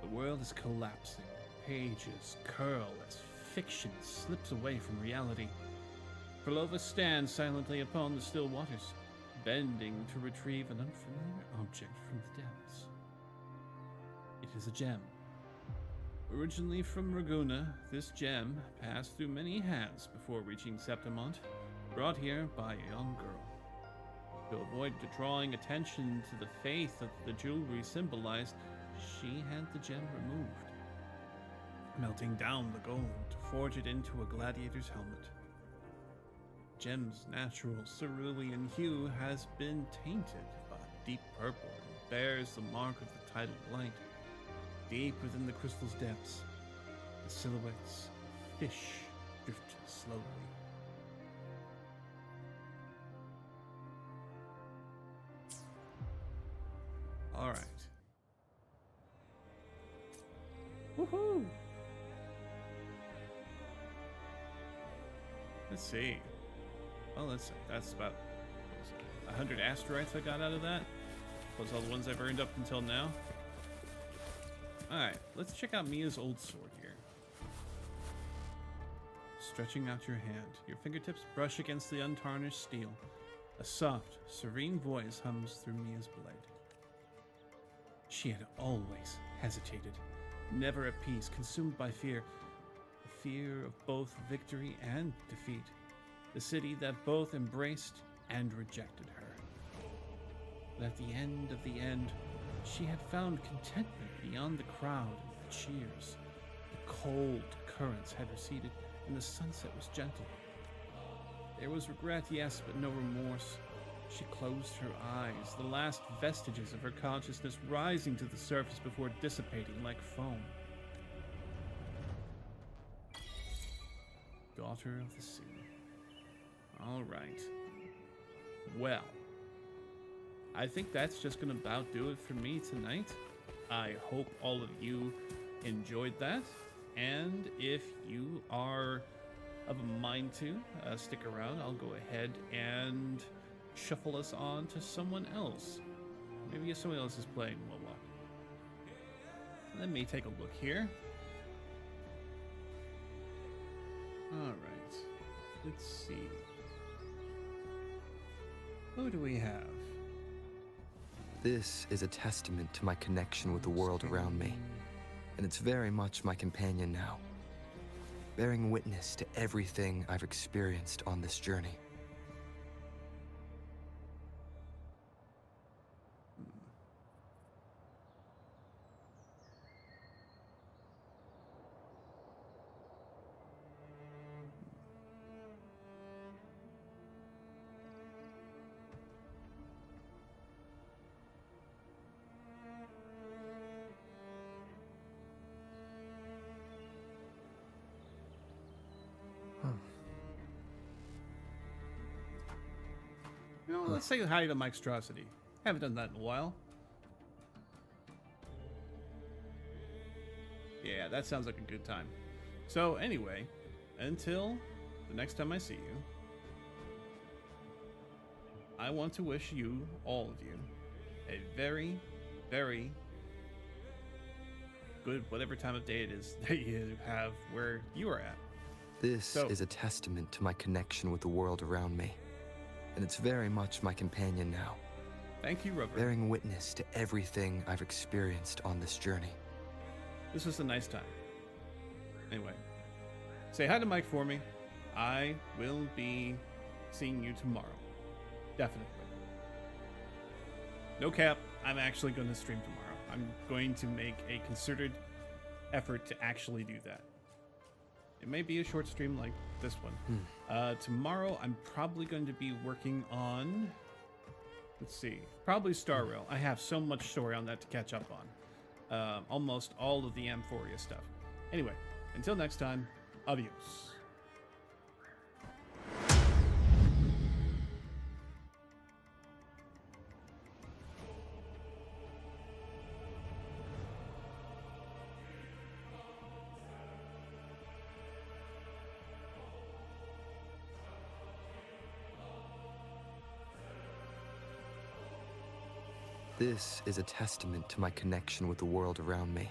The world is collapsing. Pages curl as fiction slips away from reality. Prolova stands silently upon the still waters, bending to retrieve an unfamiliar object from the depths. It is a gem. Originally from Raguna, this gem passed through many hands before reaching Septimont, brought here by a young girl. To avoid drawing attention to the faith that the jewelry symbolized, she had the gem removed, melting down the gold to forge it into a gladiator's helmet. Gem's natural cerulean hue has been tainted by deep purple and bears the mark of the tidal light. Deep within the crystal's depths, the silhouettes of fish drift slowly. All right. Woohoo! Let's see. Well, that's about 100 asteroids I got out of that. Plus all the ones I've earned up until now. Alright, let's check out Mia's old sword here. Stretching out your hand, your fingertips brush against the untarnished steel. A soft, serene voice hums through Mia's blade. She had always hesitated, never at peace, consumed by fear. The fear of both victory and defeat. The city that both embraced and rejected her. But at the end of the end, she had found contentment beyond the crowd and the cheers. The cold currents had receded, and the sunset was gentle. There was regret, yes, but no remorse. She closed her eyes, the last vestiges of her consciousness rising to the surface before dissipating like foam. Daughter of the sea. All right. Well, I think that's just gonna about do it for me tonight. I hope all of you enjoyed that. And if you are of a mind to stick around, I'll go ahead and shuffle us on to someone else. Maybe someone else is playing WoW. Let me take a look here. Alright. Let's see. Who do we have? This is a testament to my connection with the world around me, and it's very much my companion now, bearing witness to everything I've experienced on this journey. You know, let's say hi to Mikestrosity. Haven't done that in a while. Yeah, that sounds like a good time. So anyway, until the next time I see you, I want to wish you, all of you, a very, very good whatever time of day it is that you have where you are at. This is a testament to my connection with the world around me, and it's very much my companion now. Thank you, Rubber. Bearing witness to everything I've experienced on this journey. This was a nice time. Anyway, say hi to Mike for me. I will be seeing you tomorrow. Definitely. No cap, I'm actually going to stream tomorrow. I'm going to make a concerted effort to actually do that. It may be a short stream like this one. Tomorrow, I'm probably going to be working on... Let's see. Probably Star Rail. I have so much story on that to catch up on. Almost all of the Amphoria stuff. Anyway, until next time, adios. This is a testament to my connection with the world around me.